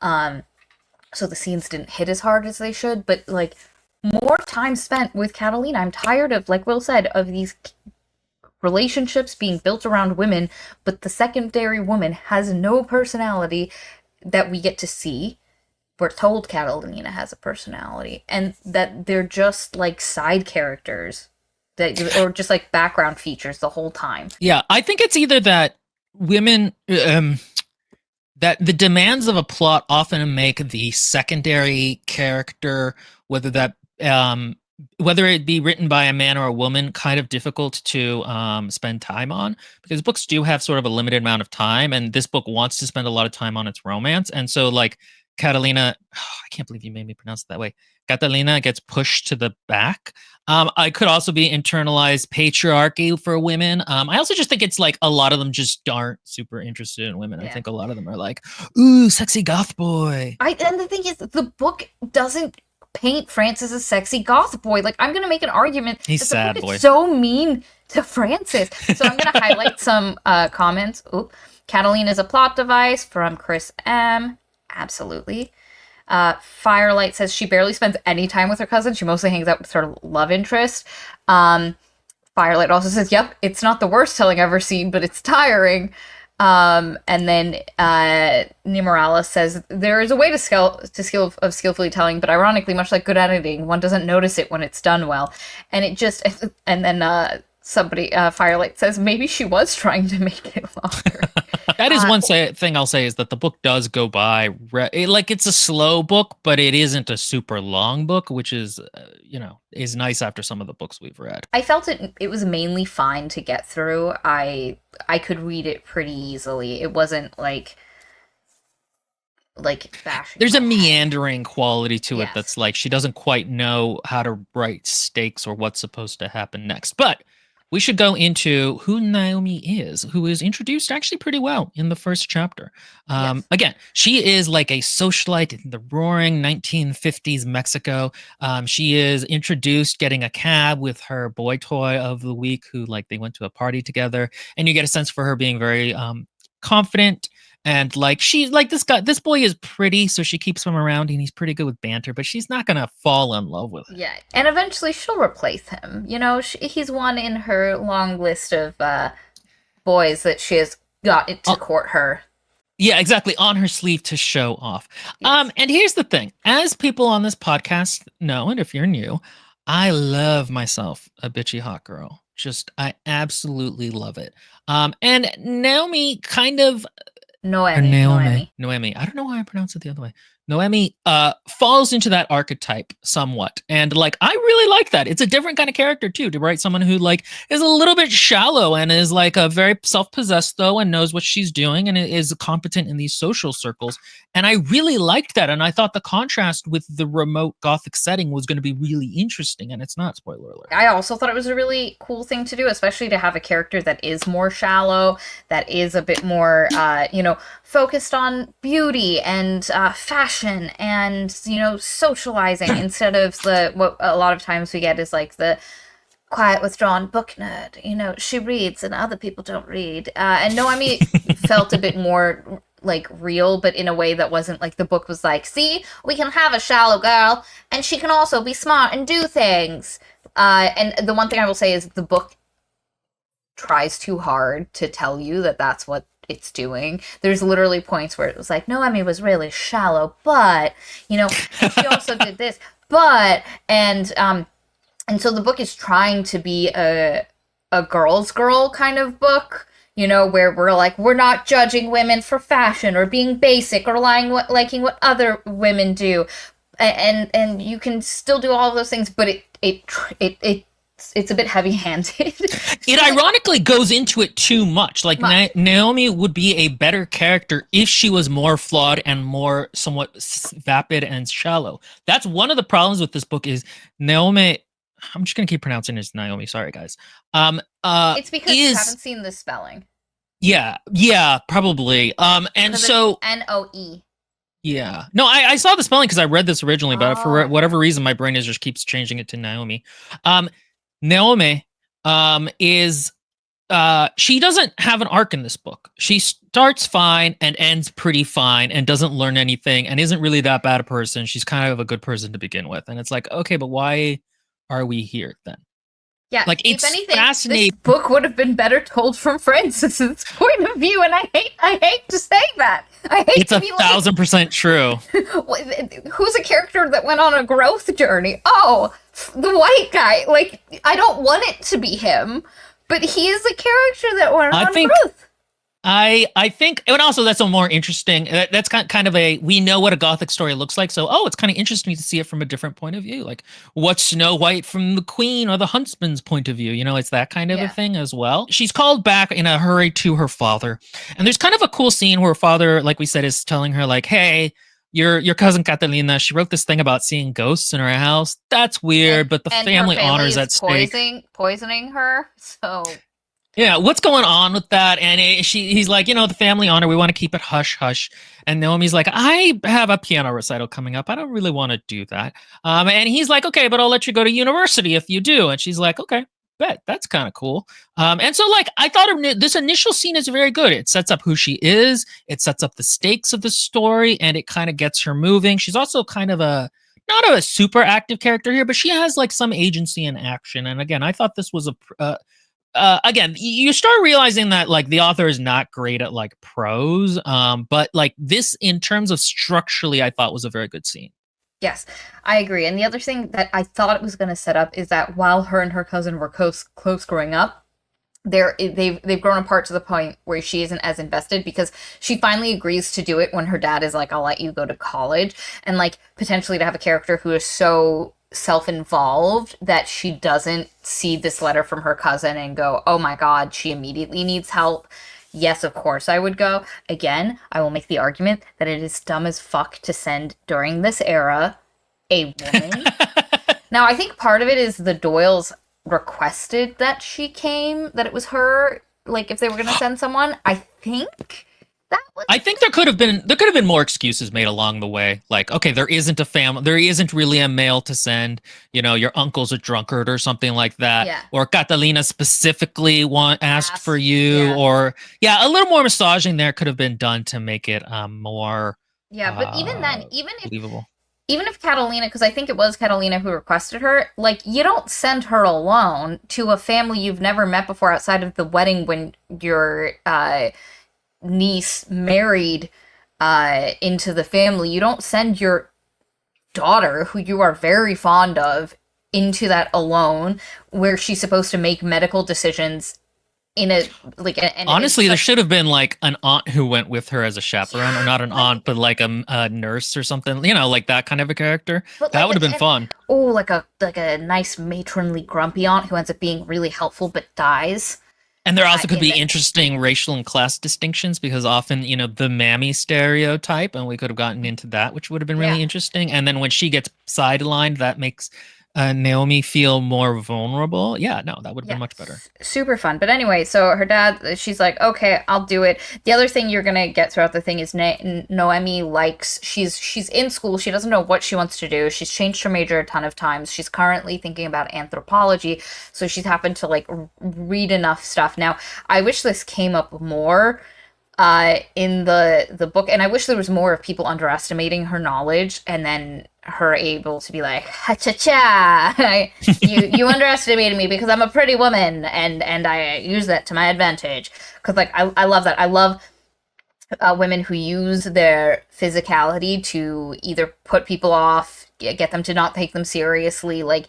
so the scenes didn't hit as hard as they should. But like, more time spent with Catalina. I'm tired of, like Will said, of these relationships being built around women, but the secondary woman has no personality that we get to see. We're told Catalina has a personality, and that they're just like side characters, or just like background features the whole time. Yeah, I think it's either that women, that the demands of a plot often make the secondary character, whether it be written by a man or a woman, kind of difficult to spend time on, because books do have sort of a limited amount of time, and this book wants to spend a lot of time on its romance. And so like Catalina, I can't believe you made me pronounce it that way. Catalina gets pushed to the back. I could also be internalized patriarchy for women. I also just think it's like a lot of them just aren't super interested in women. Yeah. I think a lot of them are like, ooh, sexy goth boy. And the thing is, the book doesn't paint Francis as sexy goth boy. Like, I'm gonna make an argument. He's sad boy. So mean to Francis. So I'm gonna highlight some comments. Oop. Catalina is a plot device from Chris M. Absolutely. Firelight says she barely spends any time with her cousin. She mostly hangs out with her love interest. Firelight also says, yep, it's not the worst telling I've ever seen, but it's tiring. And then Nimorales says, there is a way to skillfully telling, but ironically, much like good editing, one doesn't notice it when it's done well. And it just, and then somebody, Firelight says, maybe she was trying to make it longer. That is one thing I'll say, is that the book does go by, like it's a slow book, but it isn't a super long book, which is, is nice after some of the books we've read. I felt it was mainly fine to get through. I could read it pretty easily. It wasn't like bashing. There's a meandering quality to it that's like, she doesn't quite know how to write stakes or what's supposed to happen next. But we should go into who Naomi is, who is introduced actually pretty well in the first chapter. Yes. Again, she is like a socialite in the roaring 1950s Mexico. She is introduced getting a cab with her boy toy of the week, who like they went to a party together, and you get a sense for her being very confident. And like she's like this boy is pretty, so she keeps him around, and he's pretty good with banter, but she's not gonna fall in love with him. Yeah, and eventually she'll replace him. You know, he's one in her long list of boys that she has got to court her. Yeah, exactly, on her sleeve to show off. Yes. And here's the thing: as people on this podcast know, and if you're new, I love myself a bitchy hot girl. Just I absolutely love it. And Naomi kind of Noemi. I don't know why I pronounce it the other way. Noemi falls into that archetype somewhat. And like I really like that. It's a different kind of character too, to write someone who like is a little bit shallow and is like a very self-possessed though, and knows what she's doing and is competent in these social circles. And I really liked that. And I thought the contrast with the remote Gothic setting was going to be really interesting. And it's not, spoiler alert. I also thought it was a really cool thing to do, especially to have a character that is more shallow, that is a bit more, focused on beauty and fashion and, socializing instead of what a lot of times we get is like the quiet, withdrawn book nerd. She reads and other people don't read. And Noemi felt a bit more like real, but in a way that wasn't like the book was like, see, we can have a shallow girl and she can also be smart and do things. And the one thing I will say is the book tries too hard to tell you that that's what it's doing. There's literally points where it was like, Noemi was really shallow, but, and she also did this, but, and so the book is trying to be a girl's girl kind of book, where we're not judging women for fashion or being basic or liking what other women do. And you can still do all of those things, but it's a bit heavy-handed. It ironically goes into it too much. Like Naomi would be a better character if she was more flawed and more somewhat vapid and shallow. That's one of the problems with this book is Naomi. I'm just gonna keep pronouncing it as Naomi. Sorry, guys. It's because you haven't seen the spelling. Yeah, probably. And so Noe. Yeah. No, I saw the spelling because I read this originally, but for whatever reason, my brain just keeps changing it to Naomi. Naomi is she doesn't have an arc in this book. She starts fine and ends pretty fine and doesn't learn anything and isn't really that bad a person. She's kind of a good person to begin with. And it's like, okay, but why are we here then? Yeah, like if anything, this book would have been better told from Francis's point of view, and I hate to say that. It's 1,000% true. Who's a character that went on a growth journey? Oh, the white guy. Like, I don't want it to be him, but he is a character that went on growth. I think, and also that's a more interesting, that's kind of a, we know what a Gothic story looks like, so, it's kind of interesting to see it from a different point of view. Like, what's Snow White from the Queen or the Huntsman's point of view? It's that kind of a thing as well. She's called back in a hurry to her father, and there's kind of a cool scene where her father, like we said, is telling her, like, hey, your cousin Catalina, she wrote this thing about seeing ghosts in her house. That's weird, but the family honors at stake. Poisoning her, so... Yeah, what's going on with that? And he's like, the family honor, we want to keep it hush hush. And Naomi's like, I have a piano recital coming up. I don't really want to do that. And he's like, okay, but I'll let you go to university if you do. And she's like, okay, bet, that's kind of cool. And so like, I thought this initial scene is very good. It sets up who she is. It sets up the stakes of the story, and it kind of gets her moving. She's also kind of not a super active character here, but she has like some agency and action. And again, I thought this was again, you start realizing that like the author is not great at like prose, but like this in terms of structurally, I thought was a very good scene. Yes, I agree. And the other thing that I thought it was going to set up is that while her and her cousin were close growing up, they've grown apart to the point where she isn't as invested, because she finally agrees to do it when her dad is like, I'll let you go to college, and like potentially to have a character who is so self-involved that she doesn't see this letter from her cousin and go, oh my god, she immediately needs help. Yes, of course I would go. Again, I will make the argument that it is dumb as fuck to send during this era a woman. Now, I think part of it is the Doyles requested that she came, that it was her, like if they were going to send someone. I think that was. I think there could have been more excuses made along the way. Like, okay, there isn't a family, there isn't really a male to send. You know, your uncle's a drunkard or something like that, Yeah. or Catalina specifically asked for Asked, you, yeah. or yeah, a little more massaging there could have been done to make it more Yeah, but even then, believable. even if Catalina, because I think it was Catalina who requested her, like, you don't send her alone to a family you've never met before outside of the wedding when your niece married into the family. You don't send your daughter, who you are very fond of, into that alone, where she's supposed to make medical decisions in a like. And Honestly, there should have been like an aunt who went with her as a chaperone, or not an aunt, but like a nurse or something. You know, like that kind of a character. but That like would have been fun. oh, like a nice matronly grumpy aunt who ends up being really helpful but dies. And there also could In be the, interesting racial and class distinctions because often, you know, the mammy stereotype, and we could have gotten into that, which would have been yeah. really interesting. And then when she gets sidelined, that makes Naomi feel more vulnerable. Yeah, no, that would have been Yeah, much better. super fun. But anyway, so her dad, she's like, okay, I'll do it. The other thing you're gonna get throughout the thing is Noemi likes, she's in school. She doesn't know what she wants to do. She's changed her major a ton of times. She's currently thinking about anthropology, so she's happened to like read enough stuff. Now, I wish this came up more in the book, and I wish there was more of people underestimating her knowledge and then her able to be like, ha cha cha, you underestimated me because I'm a pretty woman, and I use that to my advantage. Because like I love that. I love women who use their physicality to either put people off, get them to not take them seriously. Like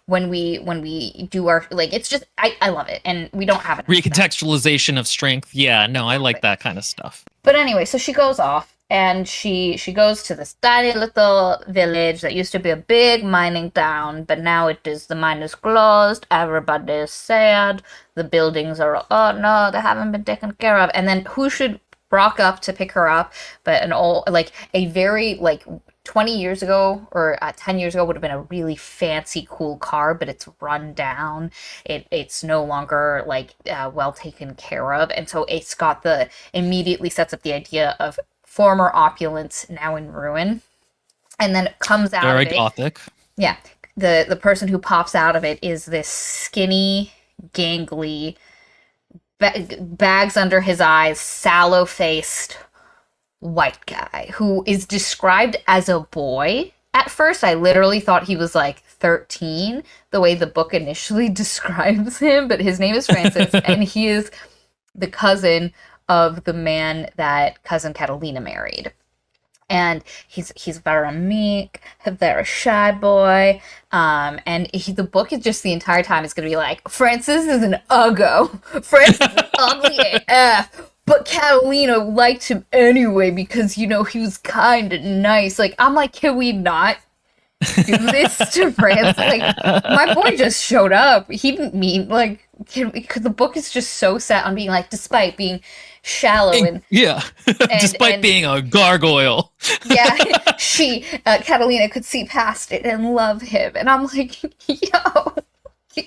when we do our, like, it's just I love it, and we don't have it. Recontextualization of strength. Yeah, no, I like that kind of stuff. But anyway, so she goes off and she goes to this tiny little village that used to be a big mining town, but now it is, the mine is closed, everybody is sad, the buildings are, oh no, they haven't been taken care of. And then who should rock up to pick her up but an old, like a very, like 20 years ago or 10 years ago would have been a really fancy cool car, but it's run down. It's no longer like well taken care of, and so it's got the, immediately sets up the idea of former opulence now in ruin. And then it comes out Very of it, Gothic. yeah, the person who pops out of it is this skinny, gangly, bags under his eyes, sallow faced white guy who is described as a boy. At first, I literally thought he was like 13, the way the book initially describes him, but his name is Francis, and he is the cousin of the man that cousin Catalina married. And he's very meek, a very shy boy, and the book is just, the entire time is gonna be like, Francis is an uggo, Francis is ugly AF, but Catalina liked him anyway because, you know, he was kind and nice. Like, I'm like, can we not do this to Francis? Like, my boy just showed up. He didn't mean, like, because the book is just so set on being like, despite being shallow and yeah, despite being a gargoyle. Yeah, Catalina could see past it and love him, and I'm like, yo,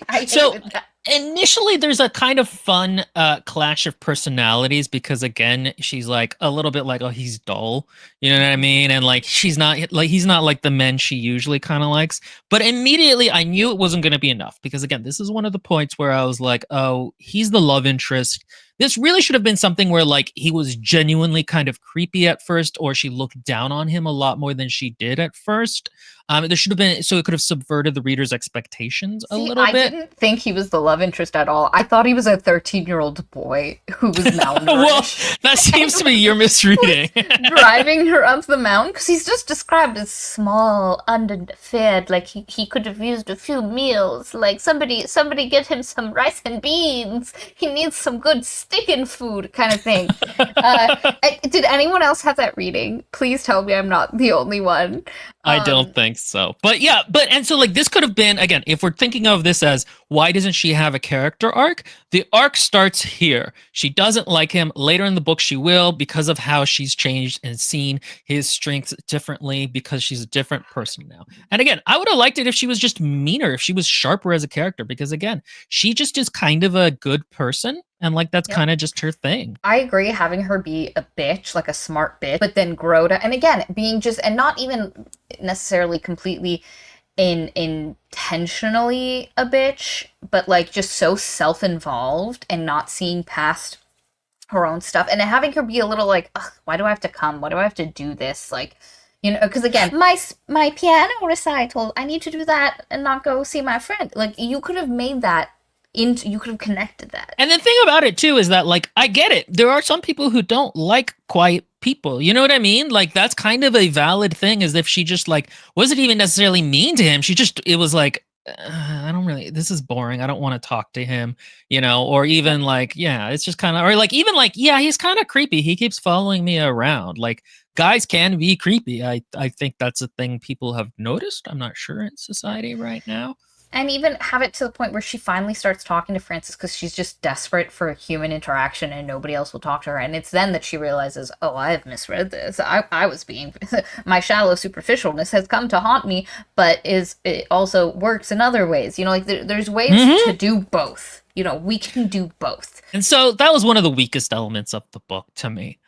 I hated that. Initially, there's a kind of fun clash of personalities because, again, she's like a little bit like, oh, he's dull, you know what I mean? And like, he's not like the men she usually kind of likes. But immediately, I knew it wasn't going to be enough because, again, this is one of the points where I was like, oh, he's the love interest. This really should have been something where like he was genuinely kind of creepy at first, or she looked down on him a lot more than she did at first. There should have been, so it could have subverted the reader's expectations a little bit. I didn't think he was the love interest at all. I thought he was a 13-year-old boy who was malnourished. Well, that seems to be your misreading. Driving her up the mountain, because he's just described as small, underfed, like he could have used a few meals. Like, somebody get him some rice and beans. He needs some good stick in food kind of thing. Did anyone else have that reading? Please tell me I'm not the only one. I don't think so. But yeah, and so like this could have been, again, if we're thinking of this as why doesn't she have a character arc? The arc starts here. She doesn't like him. Later in the book, she will, because of how she's changed and seen his strengths differently, because she's a different person now. And again, I would have liked it if she was just meaner, if she was sharper as a character, because again, she just is kind of a good person. And like, that's kind of just her thing. I agree, having her be a bitch, like a smart bitch, but then grow to, and again, being just, and not even necessarily completely intentionally a bitch, but like just so self-involved and not seeing past her own stuff, and having her be a little like, ugh, why do I have to come? Why do I have to do this? Like, you know, because again, my piano recital, I need to do that and not go see my friend. Like, you could have made that you could have connected that. And the thing about it too is that, like, I get it. There are some people who don't like quiet people. You know what I mean? Like, that's kind of a valid thing, as if she just like wasn't even necessarily mean to him. She just, it was like, I don't really, this is boring. I don't want to talk to him, you know, or even like, yeah, it's just kind of, or like, even like, yeah, he's kind of creepy. He keeps following me around. Like, guys can be creepy. I think that's a thing people have noticed. I'm not sure in society right now. And even have it to the point where she finally starts talking to Francis because she's just desperate for a human interaction and nobody else will talk to her. And it's then that she realizes, oh, I have misread this. I was being, my shallow superficialness has come to haunt me, but it also works in other ways. You know, like there's ways to do both. You know, we can do both. And so that was one of the weakest elements of the book to me.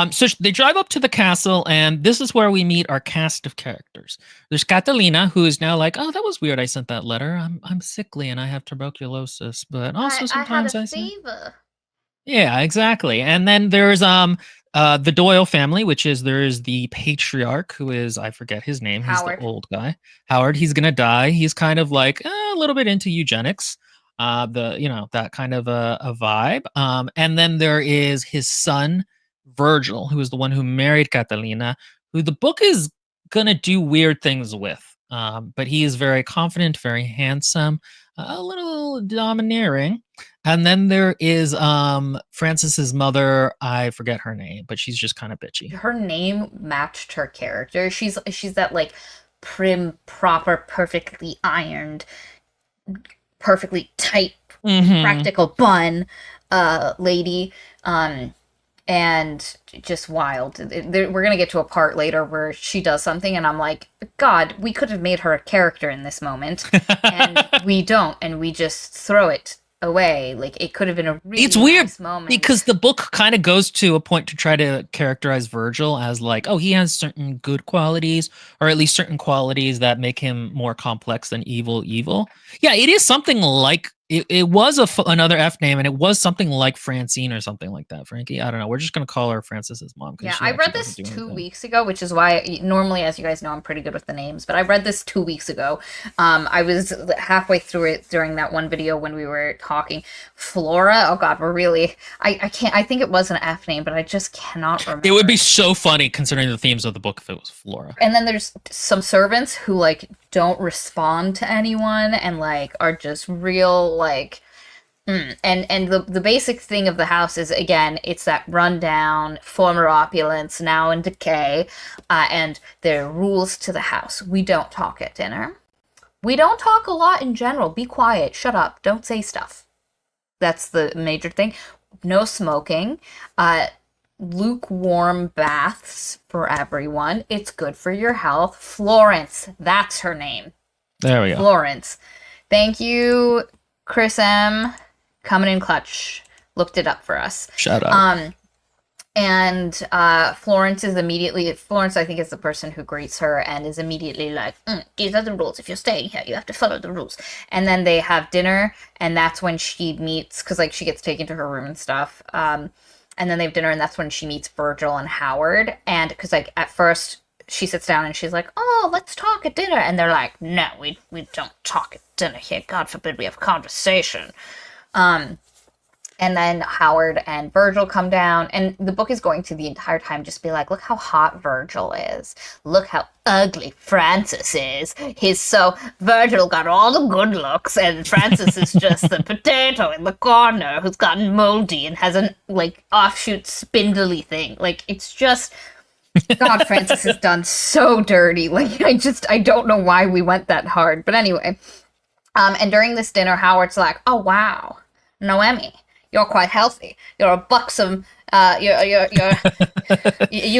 So they drive up to the castle, and this is where we meet our cast of characters. There's Catalina, who is now like, oh, that was weird. I sent that letter. I'm sickly and I have tuberculosis, but also sometimes I had a fever. Yeah, exactly. And then there's the Doyle family, which is there's the patriarch, who is, I forget his name. Howard. He's the old guy. Howard. He's gonna die. He's kind of like a little bit into eugenics. That kind of a vibe. And then there is his son, Virgil, who is the one who married Catalina, who the book is gonna do weird things with. But he is very confident, very handsome, a little domineering. And then there is Francis's mother. I forget her name, but she's just kind of bitchy. Her name matched her character. She's that like prim, proper, perfectly ironed, perfectly tight, practical bun lady. And just wild. We're going to get to a part later where she does something and I'm like, God, we could have made her a character in this moment. And we don't. And we just throw it away. Like, it could have been a really nice moment. Because the book kind of goes to a point to try to characterize Virgil as like, oh, he has certain good qualities, or at least certain qualities that make him more complex than evil. Yeah, it is something like, it was another F name, and it was something like Francine or something like that. Frankie, I don't know. We're just going to call her Francis's mom. Yeah, I read this 2 weeks ago, which is why normally, as you guys know, I'm pretty good with the names, but I read this 2 weeks ago. I was halfway through it during that one video when we were talking. Flora, oh God, we're really, I can't, I think it was an F name, but I just cannot remember. It would be so funny considering the themes of the book if it was Flora. And then there's some servants who like don't respond to anyone and like are just real like and the basic thing of the house is, again, it's that rundown former opulence now in decay, and there are rules to the house. We don't talk at dinner. We don't talk a lot in general. Be quiet, shut up, don't say stuff. That's the major thing. No smoking, lukewarm baths for everyone. It's good for your health. Florence, that's her name. There we go. Florence. Thank you, Chris M. Coming in clutch. Looked it up for us. Shut up. And Florence, I think, is the person who greets her and is immediately like, these are the rules. If you're staying here, you have to follow the rules. And then they have dinner, and that's when she meets, because like she gets taken to her room and stuff. And then they have dinner, and that's when she meets Virgil and Howard. And because like at first she sits down and she's like, oh, let's talk at dinner. And they're like, no, we don't talk at dinner here. God forbid we have conversation. And then Howard and Virgil come down, and the book is going to the entire time just be like, look how hot Virgil is. Look how ugly Francis is. Virgil got all the good looks, and Francis is just the potato in the corner who's gotten moldy and has an, like, offshoot spindly thing. Like, it's just, God, Francis is done so dirty. Like, I don't know why we went that hard. But anyway, and during this dinner, Howard's like, oh, wow, Noemi, you're quite healthy. You're a buxom. You've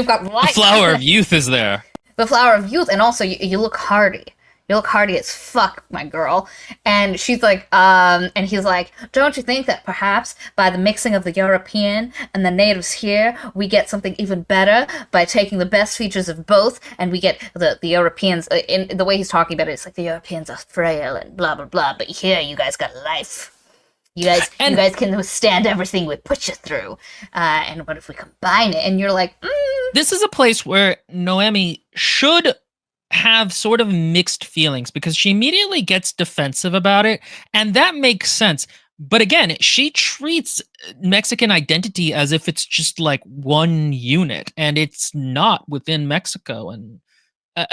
got life. The flower of youth is there. The flower of youth, and also you look hardy. You look hardy as fuck, my girl. And she's like, and he's like, don't you think that perhaps by the mixing of the European and the natives here, we get something even better by taking the best features of both, and we get the Europeans, in the way he's talking about it, it's like the Europeans are frail and blah, blah, blah, but here you guys got life. You guys can withstand everything we put you through. And what if we combine it? And you're like, This is a place where Noemi should have sort of mixed feelings because she immediately gets defensive about it. And that makes sense. But again, she treats Mexican identity as if it's just like one unit, and it's not within Mexico. And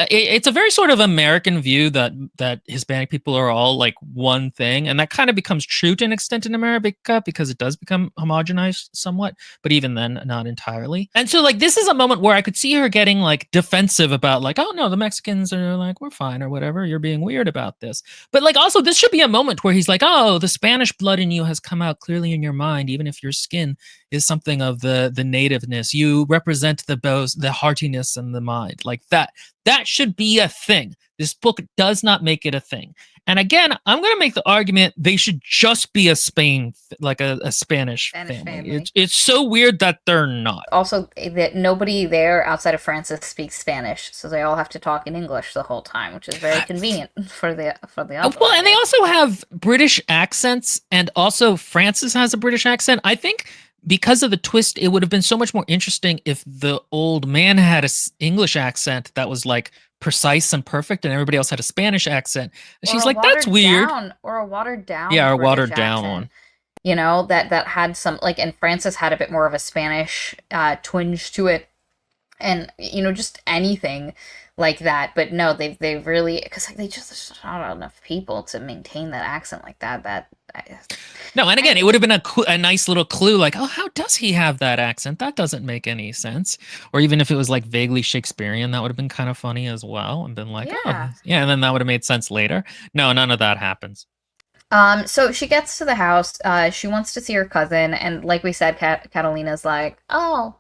it's a very sort of American view that Hispanic people are all like one thing, and that kind of becomes true to an extent in America because it does become homogenized somewhat, but even then, not entirely. And so, like, this is a moment where I could see her getting like defensive about like, oh no, the Mexicans are like, we're fine or whatever. You're being weird about this, but like also this should be a moment where he's like, oh, the Spanish blood in you has come out clearly in your mind, even if your skin is something of the nativeness. You represent the heartiness and the mind, like that. That should be a thing. This book does not make it a thing. And again, I'm going to make the argument they should just be a Spanish family. It's so weird that they're not. Also, that nobody there outside of Francis speaks Spanish, so they all have to talk in English the whole time, which is very convenient for the other. Well, and they also have British accents, and also Francis has a British accent. I think because of the twist, it would have been so much more interesting if the old man had an English accent that was like precise and perfect, and everybody else had a Spanish accent. And she's like, "That's weird." Or a watered down. Yeah, or watered down one. You know, that had some, like, and Francis had a bit more of a Spanish twinge to it, and you know, just anything like that. But no, they really, because like, there's not enough people to maintain that accent like that. No, and again, it would have been a nice little clue, like, oh, how does he have that accent? That doesn't make any sense. Or even if it was like vaguely Shakespearean, that would have been kind of funny as well, and been like, oh, yeah, and then that would have made sense later. No, none of that happens. So she gets to the house. She wants to see her cousin, and like we said, Catalina's like, oh,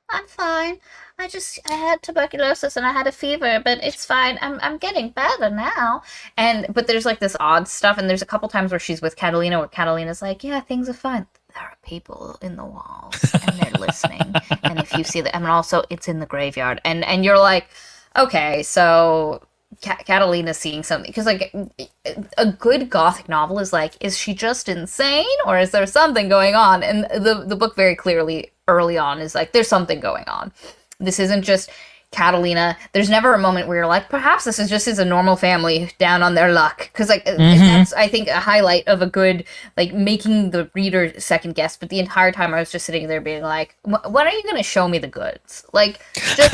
I'm fine. I had tuberculosis and I had a fever, but it's fine. I'm getting better now. But there's like this odd stuff, and there's a couple times where she's with Catalina where Catalina's like, yeah, things are fine. There are people in the walls and they're listening. And if you see that, and also it's in the graveyard. And you're like, okay, so Catalina's seeing something, because like a good Gothic novel is like, is she just insane or is there something going on? And the book very clearly early on is like, there's something going on. This isn't just Catalina. There's never a moment where you're like, perhaps this is just a normal family down on their luck. Because like that's, I think, a highlight of a good, like, making the reader second guess. But the entire time I was just sitting there being like, when are you going to show me the goods? Like, just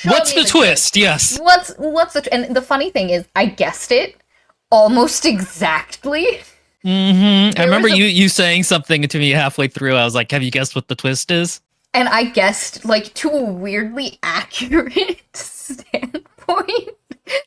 what's the twist? Yes. What's the and the funny thing is, I guessed it almost exactly. I remember you saying something to me halfway through. I was like, have you guessed what the twist is? And I guessed, like, to a weirdly accurate standpoint.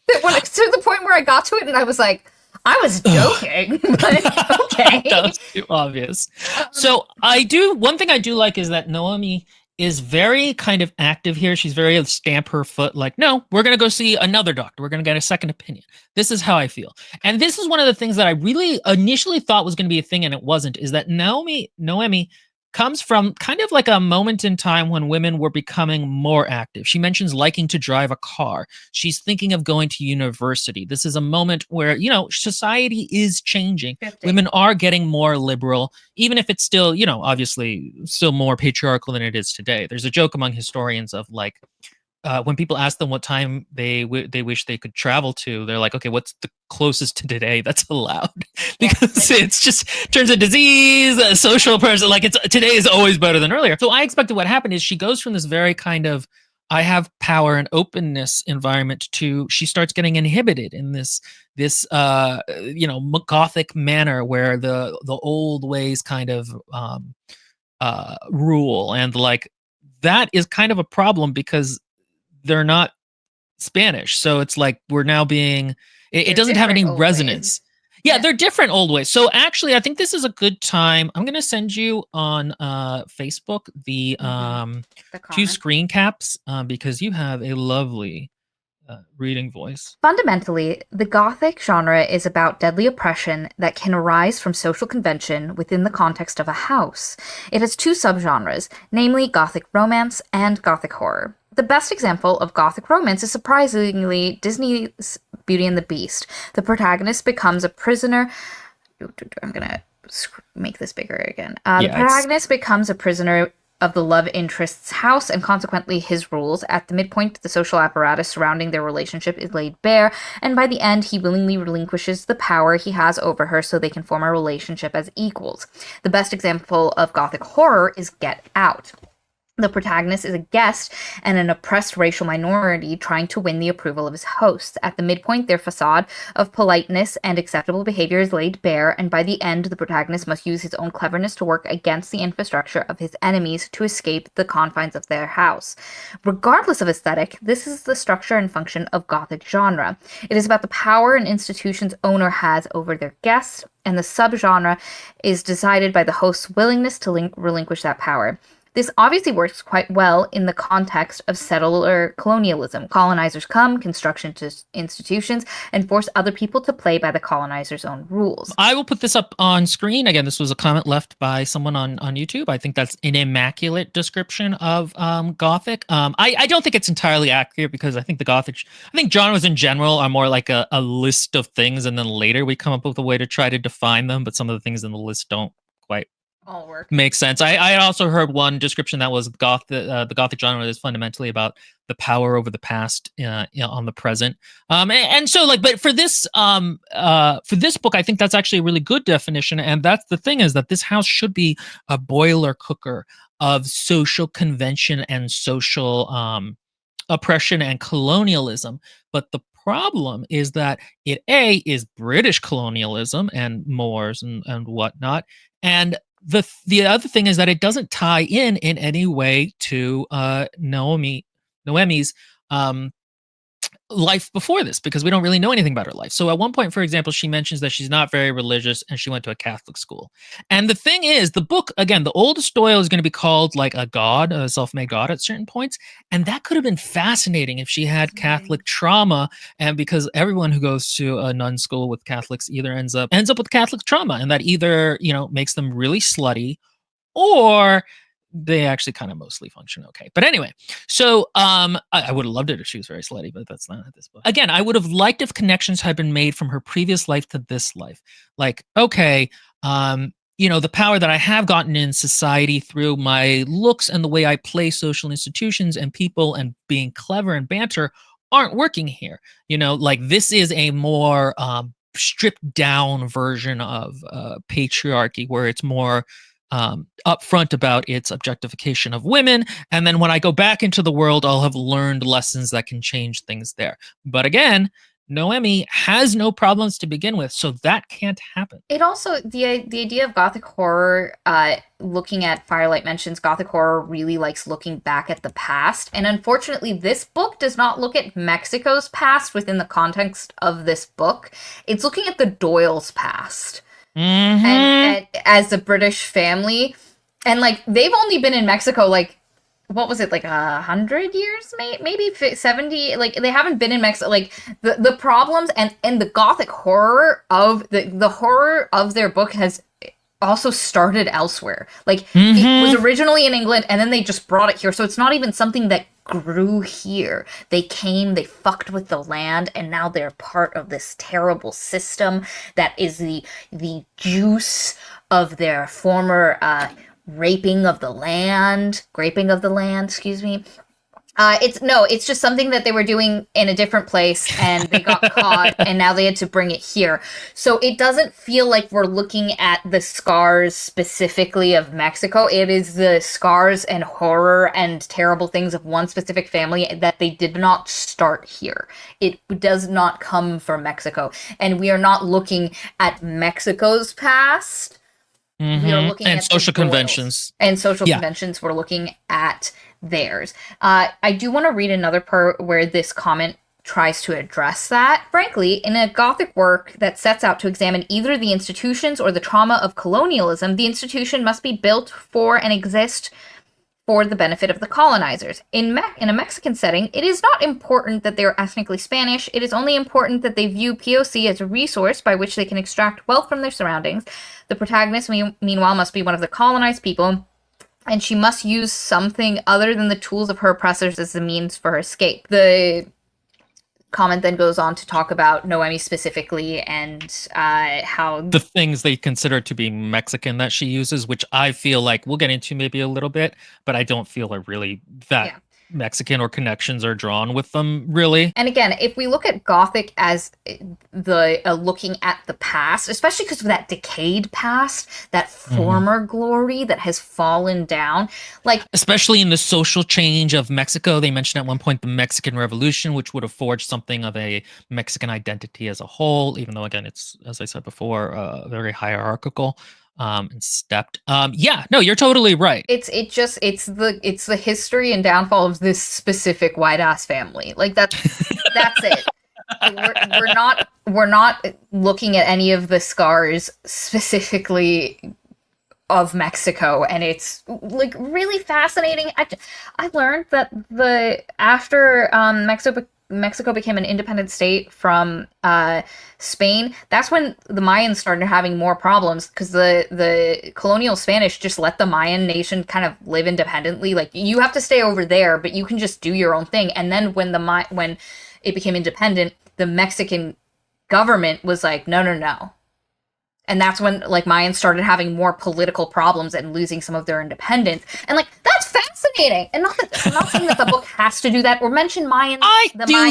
That to the point where I got to it and I was like, I was joking, but okay. That was too obvious. So one thing I do like is that Noemi is very kind of active here. She's very stamp her foot, like, no, we're going to go see another doctor. We're going to get a second opinion. This is how I feel. And this is one of the things that I really initially thought was going to be a thing, and it wasn't, is that Noemi comes from kind of like a moment in time when women were becoming more active. She mentions liking to drive a car. She's thinking of going to university. This is a moment where, you know, society is changing. 50. Women are getting more liberal, even if it's still, you know, obviously still more patriarchal than it is today. There's a joke among historians of like, when people ask them what time they wish they could travel to, they're like, okay, what's the closest to today that's allowed? Because it's just turns a disease, a social person. Like today is always better than earlier. So I expected what happened is she goes from this very kind of I have power and openness environment to she starts getting inhibited in this Gothic manner where the old ways kind of rule, and like that is kind of a problem because they're not Spanish. So it's like we're now being it doesn't have any resonance. Yeah, they're different old ways. So actually I think this is a good time. I'm gonna send you on Facebook the 2 screen caps because you have a lovely reading voice. Fundamentally, the Gothic genre is about deadly oppression that can arise from social convention within the context of a house. It has 2 subgenres, namely Gothic romance and Gothic horror. The best example of Gothic romance is surprisingly Disney's Beauty and the Beast. The protagonist becomes a prisoner. I'm gonna make this bigger again. The protagonist becomes a prisoner of the love interest's house, and consequently his rules. At the midpoint, the social apparatus surrounding their relationship is laid bare, and by the end, he willingly relinquishes the power he has over her so they can form a relationship as equals. The best example of Gothic horror is Get Out. The protagonist is a guest and an oppressed racial minority trying to win the approval of his hosts. At the midpoint, their facade of politeness and acceptable behavior is laid bare, and by the end, the protagonist must use his own cleverness to work against the infrastructure of his enemies to escape the confines of their house. Regardless of aesthetic, this is the structure and function of Gothic genre. It is about the power an institution's owner has over their guests, and the subgenre is decided by the host's willingness to relinquish that power. This obviously works quite well in the context of settler colonialism. Colonizers come, construction to institutions, and force other people to play by the colonizer's own rules. I will put this up on screen. Again, this was a comment left by someone on YouTube. I think that's an immaculate description of Gothic. I don't think it's entirely accurate because I think I think genres in general are more like a list of things, and then later we come up with a way to try to define them, but some of the things in the list don't quite all work. Makes sense. I also heard one description that was the Gothic genre is fundamentally about the power over the past on the present. And so like, but for this book, I think that's actually a really good definition. And that's the thing is that this house should be a boiler cooker of social convention and social oppression and colonialism. But the problem is that it is British colonialism and Moors and whatnot, and the other thing is that it doesn't tie in any way to Noemi's life before this, because we don't really know anything about her life. So at one point, for example, she mentions that she's not very religious and she went to a Catholic school. And the thing is, the book, again, the oldest Doyle is going to be called like a god, a self-made god at certain points. And that could have been fascinating if she had Catholic trauma. And because everyone who goes to a nun school with Catholics either ends up with Catholic trauma, and that either, makes them really slutty or they actually kind of mostly function okay. But anyway, so I would have loved it if she was very slutty, but that's not at this book. Again, I would have liked if connections had been made from her previous life to this life. Like, okay, the power that I have gotten in society through my looks and the way I play social institutions and people and being clever and banter aren't working here. Like this is a more stripped down version of patriarchy, where it's more upfront about its objectification of women, and then when I go back into the world, I'll have learned lessons that can change things there. But again, Noemi has no problems to begin with, so that can't happen. It also, the idea of Gothic horror, looking at Firelight mentions Gothic horror really likes looking back at the past, and unfortunately this book does not look at Mexico's past within the context of this book. It's looking at the Doyles' past. Mm-hmm. And as a British family, and like they've only been in Mexico like, what was it, like 100 years, maybe 70? Like they haven't been in Mexico. Like the problems and the Gothic horror of the horror of their book has also started elsewhere. Like it was originally in England, and then they just brought it here. So it's not even something that grew here. They came, they fucked with the land, and now they're part of this terrible system that is the juice of their former graping of the land, excuse me. It's just something that they were doing in a different place and they got caught and now they had to bring it here. So it doesn't feel like we're looking at the scars specifically of Mexico. It is the scars and horror and terrible things of one specific family that they did not start here. It does not come from Mexico. And we are not looking at Mexico's past. We are looking and at social the Doyles. conventions. And social conventions, we're looking at theirs. I do want to read another part where this comment tries to address that. Frankly, in a Gothic work that sets out to examine either the institutions or the trauma of colonialism, the institution must be built for and exist for the benefit of the colonizers. In a Mexican setting, it is not important that they are ethnically Spanish. It is only important that they view POC as a resource by which they can extract wealth from their surroundings. The protagonist, meanwhile, must be one of the colonized people, and she must use something other than the tools of her oppressors as a means for her escape. The comment then goes on to talk about Noemi specifically and how the things they consider to be Mexican that she uses, which I feel like we'll get into maybe a little bit, but I don't feel like really that Mexican or connections are drawn with them, really. And again, if we look at Gothic as the looking at the past, especially because of that decayed past, that former glory that has fallen down, like especially in the social change of Mexico, they mentioned at one point the Mexican Revolution, which would have forged something of a Mexican identity as a whole, even though again it's, as I said before, very hierarchical. And stepped. Yeah, no, you're totally right. It's the history and downfall of this specific white ass family. Like that's it. We're not looking at any of the scars specifically of Mexico, and it's like really fascinating. I learned that after Mexico became an independent state from Spain, that's when the Mayans started having more problems because the colonial Spanish just let the Mayan nation kind of live independently. Like, you have to stay over there, but you can just do your own thing. And then when it became independent, the Mexican government was like, no, no, no. And that's when like Mayans started having more political problems and losing some of their independence. And like, that's fascinating. And I'm not saying that the book has to do that or mention Mayans. I do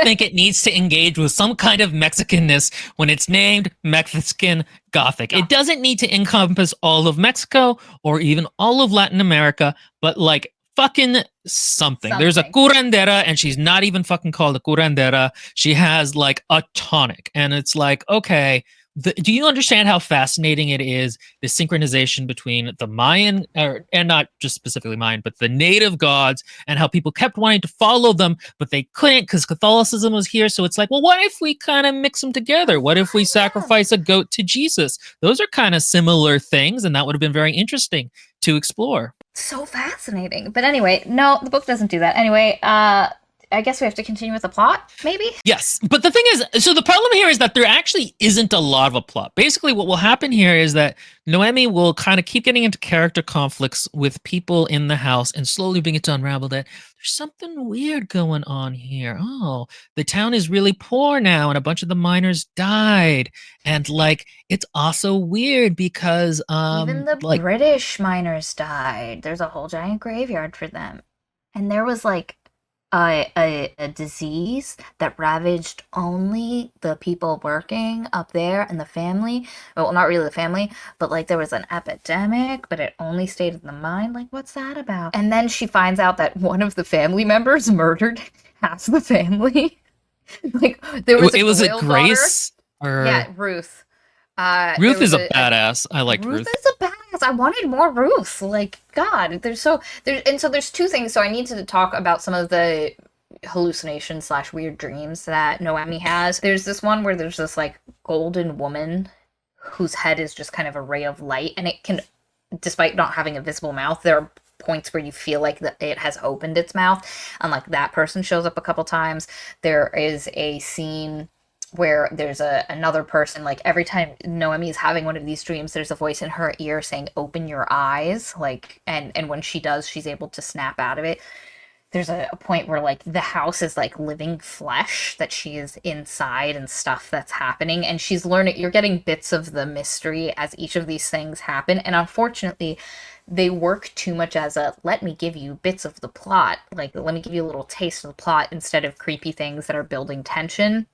think it needs to engage with some kind of Mexicanness when it's named Mexican Gothic. It doesn't need to encompass all of Mexico or even all of Latin America, but like fucking something. There's a curandera, and she's not even fucking called a curandera. She has like a tonic, and it's like, okay, do you understand how fascinating it is, the synchronization between the Mayan, and not just specifically Mayan, but the native gods, and how people kept wanting to follow them, but they couldn't because Catholicism was here. So it's like, well, what if we kind of mix them together? What if we sacrifice a goat to Jesus? Those are kind of similar things, and that would have been very interesting to explore. So fascinating. But anyway, no, the book doesn't do that. Anyway, I guess we have to continue with the plot, maybe? Yes, but the thing is, so the problem here is that there actually isn't a lot of a plot. Basically, what will happen here is that Noemi will kind of keep getting into character conflicts with people in the house and slowly begin to unravel that there's something weird going on here. Oh, the town is really poor now, and a bunch of the miners died. And, like, it's also weird because... even the British miners died. There's a whole giant graveyard for them. And there was, like... a disease that ravaged only the people working up there and the family. Well, not really the family, but like there was an epidemic, but it only stayed in the mine. Like, what's that about? And then she finds out that one of the family members murdered half the family. Like, there was it Grace? Or... Yeah, Ruth. Ruth is a badass. I liked Ruth. Ruth is a badass. I wanted more Ruth. Like, God, there's two things. So I need to talk about some of the hallucinations / weird dreams that Noemi has. There's this one where there's this like golden woman whose head is just kind of a ray of light, and it can, despite not having a visible mouth, there are points where you feel like it has opened its mouth, and like that person shows up a couple times. There is a scene where there's another person, like every time Noemi is having one of these dreams, there's a voice in her ear saying, open your eyes, like, and when she does, she's able to snap out of it. there's a point where like the house is like living flesh that she is inside and stuff that's happening, and she's learning, you're getting bits of the mystery as each of these things happen. And unfortunately they work too much as a let me give you bits of the plot, like let me give you a little taste of the plot instead of creepy things that are building tension.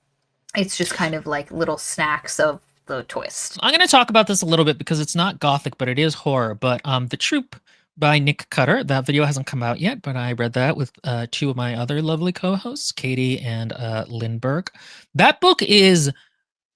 It's just kind of like little snacks of the twist. I'm going to talk about this a little bit because it's not gothic, but it is horror. But The Troop by Nick Cutter, that video hasn't come out yet, but I read that with two of my other lovely co-hosts, Katie and Lindbergh. That book is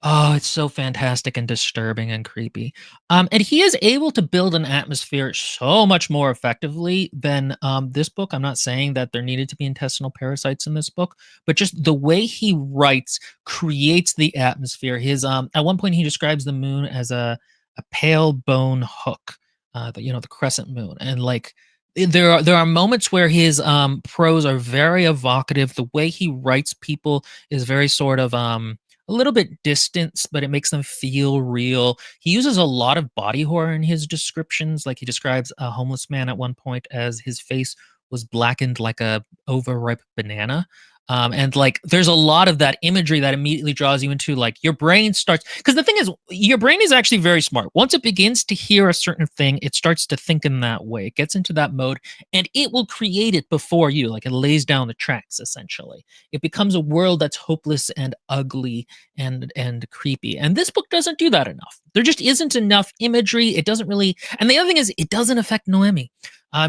oh, it's so fantastic and disturbing and creepy. And he is able to build an atmosphere so much more effectively than this book. I'm not saying that there needed to be intestinal parasites in this book, but just the way he writes creates the atmosphere. His at one point he describes the moon as a pale bone hook, the crescent moon, and like there are moments where his prose are very evocative. The way he writes people is very sort of a little bit distant, but it makes them feel real. He uses a lot of body horror in his descriptions. Like he describes a homeless man at one point as his face was blackened like a overripe banana. And like there's a lot of that imagery that immediately draws you into like your brain starts, because the thing is your brain is actually very smart. Once it begins to hear a certain thing, it starts to think in that way. It gets into that mode and it will create it before you. Like it lays down the tracks essentially. It becomes a world that's hopeless and ugly and creepy. And this book doesn't do that enough. There just isn't enough imagery. It doesn't really, and the other thing is it doesn't affect Noemi.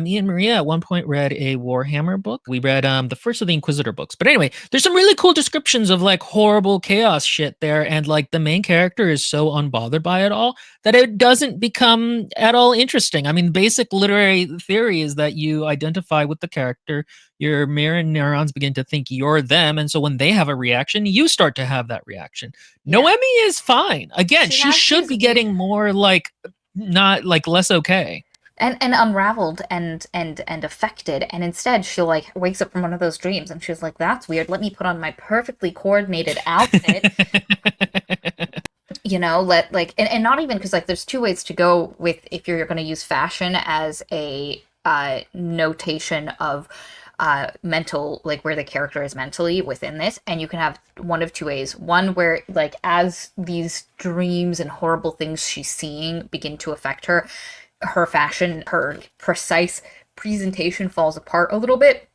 Me and Maria at one point read a Warhammer book. We read the first of the Inquisitor books. But anyway, there's some really cool descriptions of like horrible chaos shit there. And like the main character is so unbothered by it all that it doesn't become at all interesting. I mean, basic literary theory is that you identify with the character, your mirror neurons begin to think you're them. And so when they have a reaction, you start to have that reaction. Yeah. Noemi is fine. Again, she should be getting more like, not like less okay. And unraveled and affected, and instead she like wakes up from one of those dreams and she's like, that's weird, let me put on my perfectly coordinated outfit. You know, and not even, because like there's two ways to go with, if you're going to use fashion as a notation of mental, like where the character is mentally within this, and you can have one of two ways. One where like as these dreams and horrible things she's seeing begin to affect her, her fashion, her precise presentation falls apart a little bit,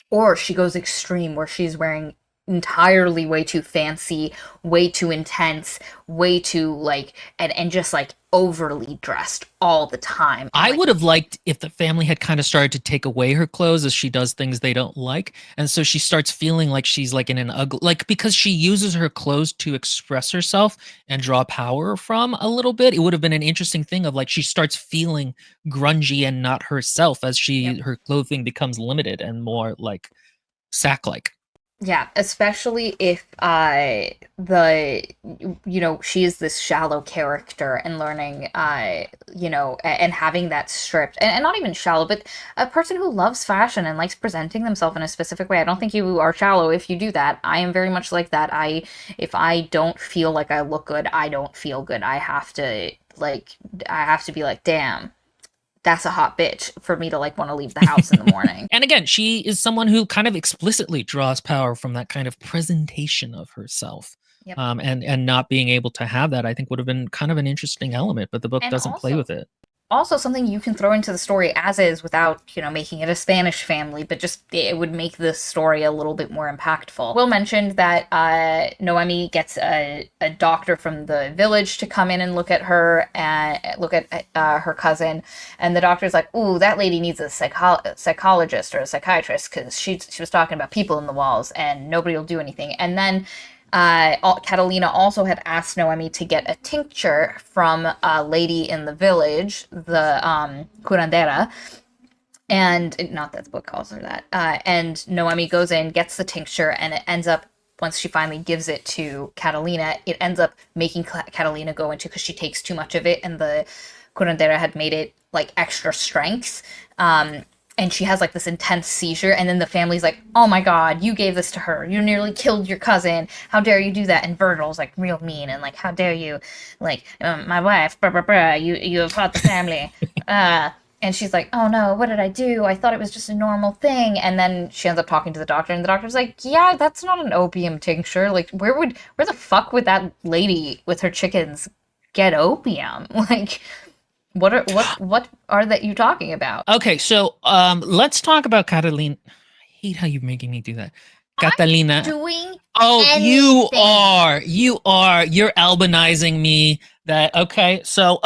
or she goes extreme where she's wearing entirely way too fancy, way too intense, way too like, and just like overly dressed all the time. I would have liked if the family had kind of started to take away her clothes as she does things they don't like. And so she starts feeling like she's like in an ugly, like because she uses her clothes to express herself and draw power from a little bit. It would have been an interesting thing of like she starts feeling grungy and not herself as her clothing becomes limited and more like sack-like. Yeah, especially if she is this shallow character, and learning and having that stripped, and not even shallow, but a person who loves fashion and likes presenting themselves in a specific way. I don't think you are shallow if you do that. I am very much like that. If I don't feel like I look good, I don't feel good. I have to be like, damn, that's a hot bitch for me to like want to leave the house in the morning. And again, she is someone who kind of explicitly draws power from that kind of presentation of herself. Yep. And not being able to have that, I think, would have been kind of an interesting element, but the book doesn't play with it. Also something you can throw into the story as is without, making it a Spanish family, but just it would make the story a little bit more impactful. Will mentioned that Noemi gets a doctor from the village to come in and look at her and look at her cousin, and the doctor's like, ooh, that lady needs a psychologist or a psychiatrist, because she was talking about people in the walls and nobody will do anything. And then Catalina also had asked Noemi to get a tincture from a lady in the village, the curandera, and not that the book calls her that. And Noemi goes in, gets the tincture, and it ends up, once she finally gives it to Catalina, it ends up making Catalina go into, because she takes too much of it, and the curandera had made it like extra strength. And she has like this intense seizure, and then the family's like, oh my god, you gave this to her, you nearly killed your cousin, how dare you do that? And Virgil's like real mean and like, how dare you, like, my wife, blah blah blah, you have fought the family. And she's like, "Oh no, what did I do? I thought it was just a normal thing." And then she ends up talking to the doctor, and the doctor's like, "Yeah, that's not an opium tincture. Like, where the fuck would that lady with her chickens get opium? Like, what are that you talking about?" Okay, so let's talk about Catalina. I hate how you're making me do that. I'm Catalina. doing Oh, you anything. are. You are. You're albanizing me. That okay. So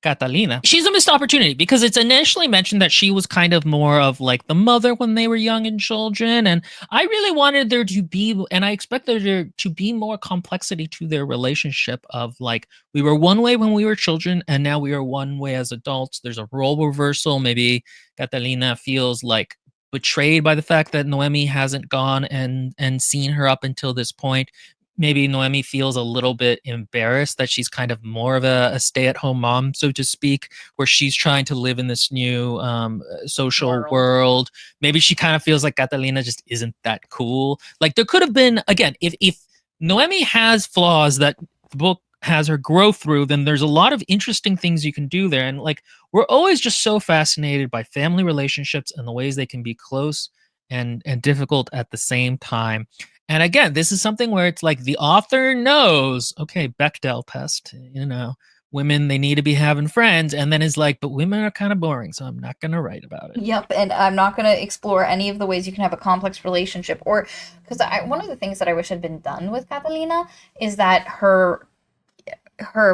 Catalina. She's a missed opportunity because it's initially mentioned that she was kind of more of like the mother when they were young and children. And I really wanted there to be, and I expect there to be more complexity to their relationship of like, we were one way when we were children and now we are one way as adults. There's a role reversal. Maybe Catalina feels like betrayed by the fact that Noemi hasn't gone and seen her up until this point. Maybe Noemi feels a little bit embarrassed that she's kind of more of a stay-at-home mom, so to speak, where she's trying to live in this new social World. world. Maybe she kind of feels like Catalina just isn't that cool. Like there could have been, again, if Noemi has flaws that the book has her grow through, then there's a lot of interesting things you can do there. And like we're always just so fascinated by family relationships and the ways they can be close and difficult at the same time. And again, this is something where it's like the author knows, okay, Bechdel test, women, they need to be having friends. And then is like, but women are kind of boring, so I'm not going to write about it. Yep, and I'm not going to explore any of the ways you can have a complex relationship, or because one of the things that I wish had been done with Catalina is that her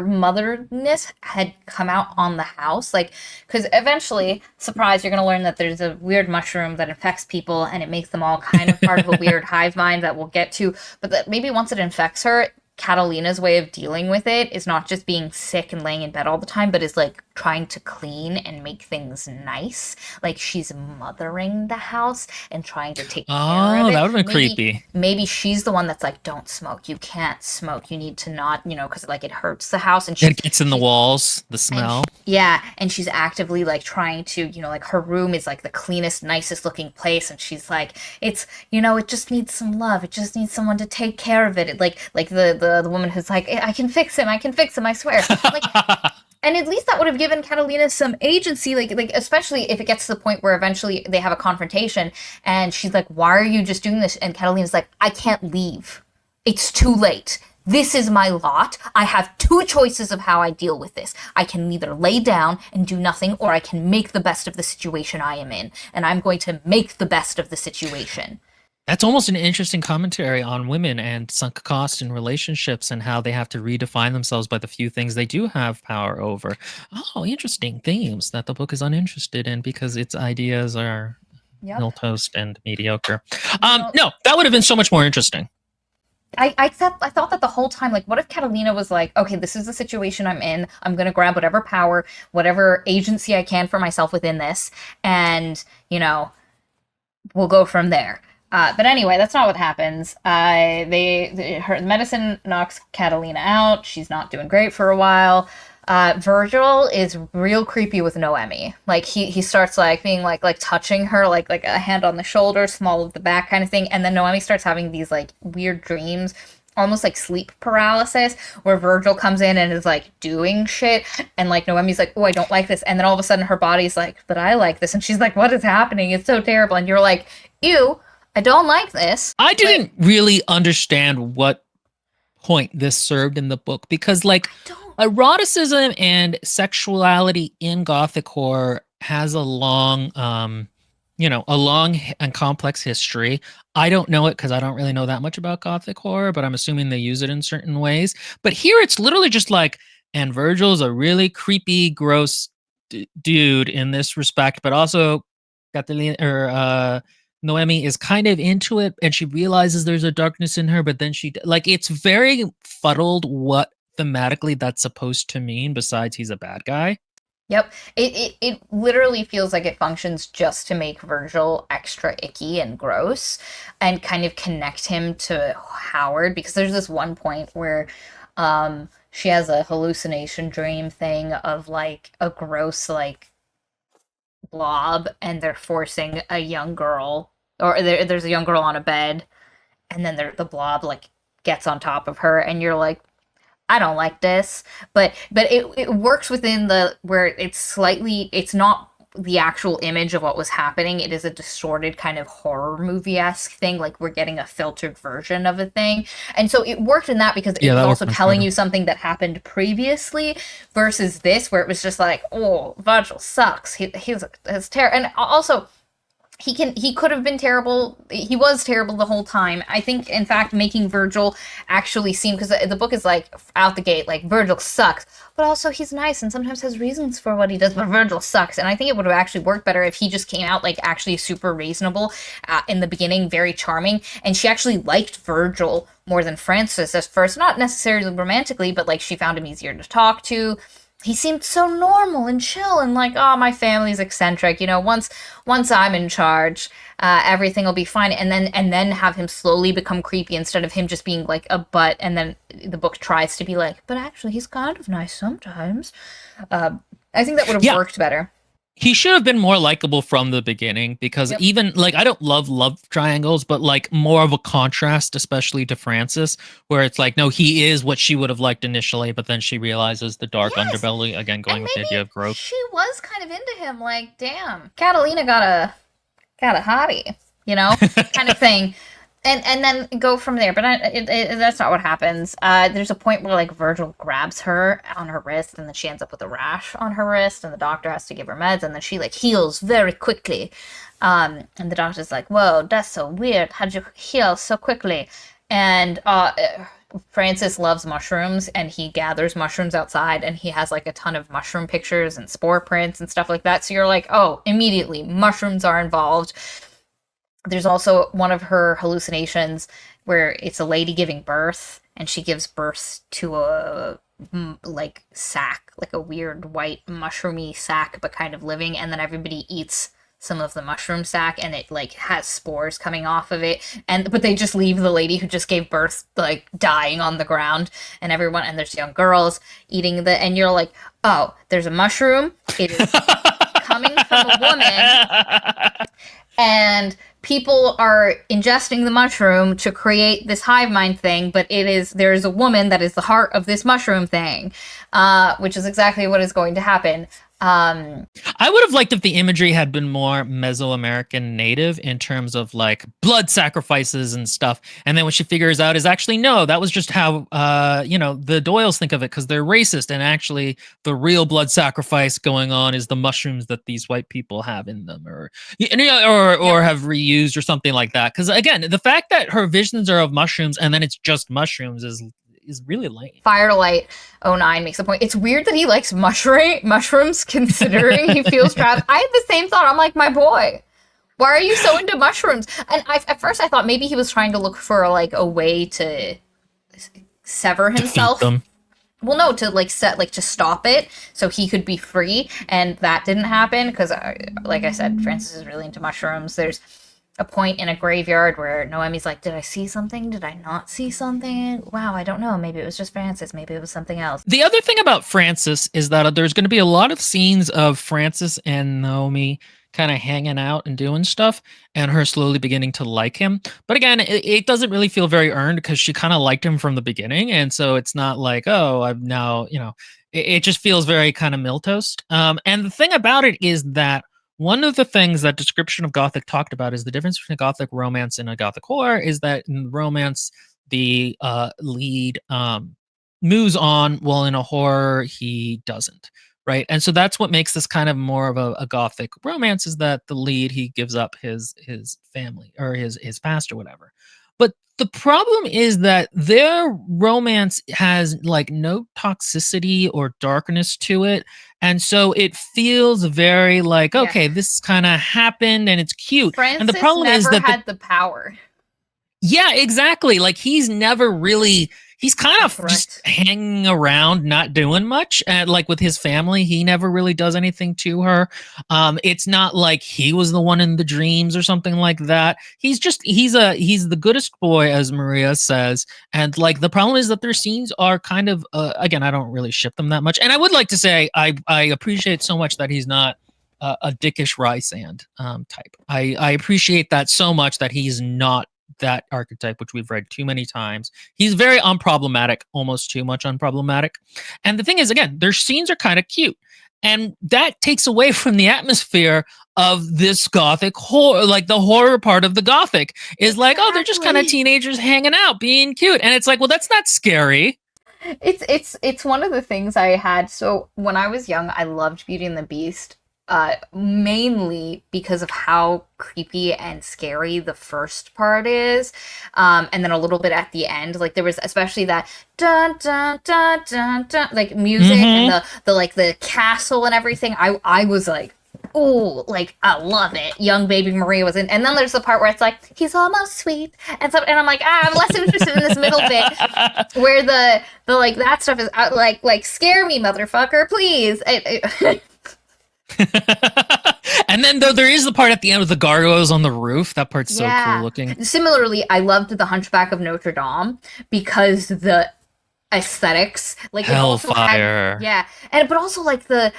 motherness had come out on the house, like, because eventually, surprise, you're going to learn that there's a weird mushroom that infects people and it makes them all kind of part of a weird hive mind that we'll get to, but that maybe once it infects her, Catalina's way of dealing with it is not just being sick and laying in bed all the time, but is like trying to clean and make things nice. Like she's mothering the house and trying to take care of Oh, that it. would have been Maybe creepy. maybe she's the one that's like, "Don't smoke. You can't smoke. You need to not, because like it hurts the house." And It gets in the she's walls, the and smell. yeah, and she's actively like trying to, like her room is like the cleanest, nicest looking place, and she's like, it's, it just needs some love. It just needs someone to take care of it. Like the woman who's like, I can fix him. I can fix him. I swear. Like, and at least that would have given Catalina some agency, like especially if it gets to the point where eventually they have a confrontation, and she's like, "Why are you just doing this?" And Catalina's like, "I can't leave. It's too late. This is my lot. I have two choices of how I deal with this. I can either lay down and do nothing, or I can make the best of the situation I am in. And I'm going to make the best of the situation." That's almost an interesting commentary on women and sunk cost in relationships and how they have to redefine themselves by the few things they do have power over. Oh, interesting themes that the book is uninterested in because its ideas are Yep. milquetoast and mediocre. You know, No, that would have been so much more interesting. I thought that the whole time, like, what if Catalina was like, "Okay, this is the situation I'm in. I'm gonna grab whatever power, whatever agency I can for myself within this, and we'll go from there." But anyway, that's not what happens. Her medicine knocks Catalina out. She's not doing great for a while. Virgil is real creepy with Noemi. Like he starts like being like touching her, like a hand on the shoulder, small of the back kind of thing, and then Noemi starts having these like weird dreams, almost like sleep paralysis, where Virgil comes in and is like doing shit, and like Noemi's like, "Oh, I don't like this," and then all of a sudden her body's like, "But I like this," and she's like, "What is happening? It's so terrible," and you're like, "Ew, I don't like this." I But didn't really understand what point this served in the book because, like, I don't. eroticism and sexuality in Gothic horror has a long and complex history. I don't know it because I don't really know that much about Gothic horror, but I'm assuming they use it in certain ways. But here it's literally just like, and Virgil's a really creepy, gross dude in this respect, but also Catalina or Noemi is kind of into it and she realizes there's a darkness in her, but then like it's very fuddled what thematically that's supposed to mean besides he's a bad guy. Yep. It literally feels like it functions just to make Virgil extra icky and gross and kind of connect him to Howard, because there's this one point where she has a hallucination dream thing of like a gross like blob, and they're forcing a young girl, or there's a young girl on a bed, and then the blob like gets on top of her, and you're like, I don't like this, but it works within the where it's not the actual image of what was happening. It is a distorted kind of horror movie-esque thing, like we're getting a filtered version of a thing. And so it worked in that because it Yeah, was that also worked much telling better. you something that happened previously versus this where it was just like, oh, Virgil sucks. He's terrible. And also he could have been terrible. He was terrible the whole time. I think, in fact, making Virgil actually seem, because the book is like out the gate like Virgil sucks, but also he's nice and sometimes has reasons for what he does, but Virgil sucks. And I think it would have actually worked better if he just came out like actually super reasonable in the beginning, very charming, and she actually liked Virgil more than Francis at first, not necessarily romantically, but like she found him easier to talk to. He seemed so normal and chill and like, oh, my family's eccentric, once I'm in charge, everything will be fine. And then have him slowly become creepy instead of him just being like a butt. And then the book tries to be like, but actually he's kind of nice sometimes. I think that would have worked better. He should have been more likable from the beginning, because even like, I don't love triangles, but like more of a contrast, especially to Francis, where it's like, no, he is what she would have liked initially, but then she realizes the dark underbelly, again, going with the idea of growth. She was kind of into him, like, damn, Catalina got a hottie, kind of thing. And then go from there, but that's not what happens. There's a point where like Virgil grabs her on her wrist, and then she ends up with a rash on her wrist, and the doctor has to give her meds, and then she like heals very quickly. And the doctor's like, "Whoa, that's so weird. How'd you heal so quickly?" And Francis loves mushrooms, and he gathers mushrooms outside, and he has like a ton of mushroom pictures and spore prints and stuff like that. So you're like, oh, immediately mushrooms are involved. There's also one of her hallucinations where it's a lady giving birth, and she gives birth to a like sack, like a weird white mushroomy sack, but kind of living, and then everybody eats some of the mushroom sack, and it like has spores coming off of it, but they just leave the lady who just gave birth like dying on the ground, and there's young girls eating and you're like, oh, there's a mushroom, it is coming from a woman, and people are ingesting the mushroom to create this hive mind thing, but there is a woman that is the heart of this mushroom thing, which is exactly what is going to happen. I would have liked if the imagery had been more Mesoamerican native in terms of like blood sacrifices and stuff. And then what she figures out is actually, no, that was just how, the Doyles think of it, because they're racist. And actually the real blood sacrifice going on is the mushrooms that these white people have in them, or have reused or something like that. Because again, the fact that her visions are of mushrooms and then it's just mushrooms is really lame. Firelight09 makes a point. It's weird that he likes mushrooms, considering he feels trapped. I had the same thought. I'm like, my boy, why are you so into mushrooms? And at first I thought maybe he was trying to look for like a way to sever himself. Well, no, to to stop it so he could be free, and that didn't happen because, like I said, Francis is really into mushrooms. There's a point in a graveyard where Noemi's like, did I see something? Did I not see something? Wow, I don't know. Maybe it was just Francis. Maybe it was something else. The other thing about Francis is that there's going to be a lot of scenes of Francis and Noemi kind of hanging out and doing stuff, and her slowly beginning to like him. But again, it doesn't really feel very earned, because she kind of liked him from the beginning. And so it's not like, oh, I've now, it just feels very kind of milquetoast. And the thing about it is that one of the things that description of Gothic talked about is the difference between a Gothic romance and a Gothic horror is that in romance, the lead moves on, while in a horror, he doesn't. Right. And so that's what makes this kind of more of a Gothic romance, is that the lead, he gives up his family or his past or whatever. But the problem is that their romance has like no toxicity or darkness to it. And so it feels very like, okay, this kind of happened and it's cute. Francis and the problem never is that had the power. Yeah, exactly. Like he's never really, he's kind of just hanging around, not doing much. And like with his family, he never really does anything to her. It's not like he was the one in the dreams or something like that. He's the goodest boy, as Maria says. And like the problem is that their scenes are kind of, again, I don't really ship them that much. And I would like to say, I appreciate so much that he's not a dickish Rysand type. I appreciate that so much, that he's not that archetype, which we've read too many times. He's very unproblematic, almost too much unproblematic. And the thing is, again, their scenes are kind of cute. And that takes away from the atmosphere of this Gothic horror. Like the horror part of the Gothic is like, oh, they're just kind of teenagers hanging out, being cute. And it's like, well, that's not scary. It's one of the things I had. So when I was young, I loved Beauty and the Beast, mainly because of how creepy and scary the first part is, and then a little bit at the end. Like there was especially that dun dun dun dun dun like music and the like the castle and everything. I was like, oh, like I love it. Young baby Maria was in, and then there's the part where it's like he's almost sweet, and so, and I'm like, I'm less interested in this middle bit where the like that stuff is like scare me, motherfucker, please. And then though there is the part at the end with the gargoyles on the roof. That part's so cool looking. Similarly, I loved the Hunchback of Notre Dame because the aesthetics, like Hellfire. but also like the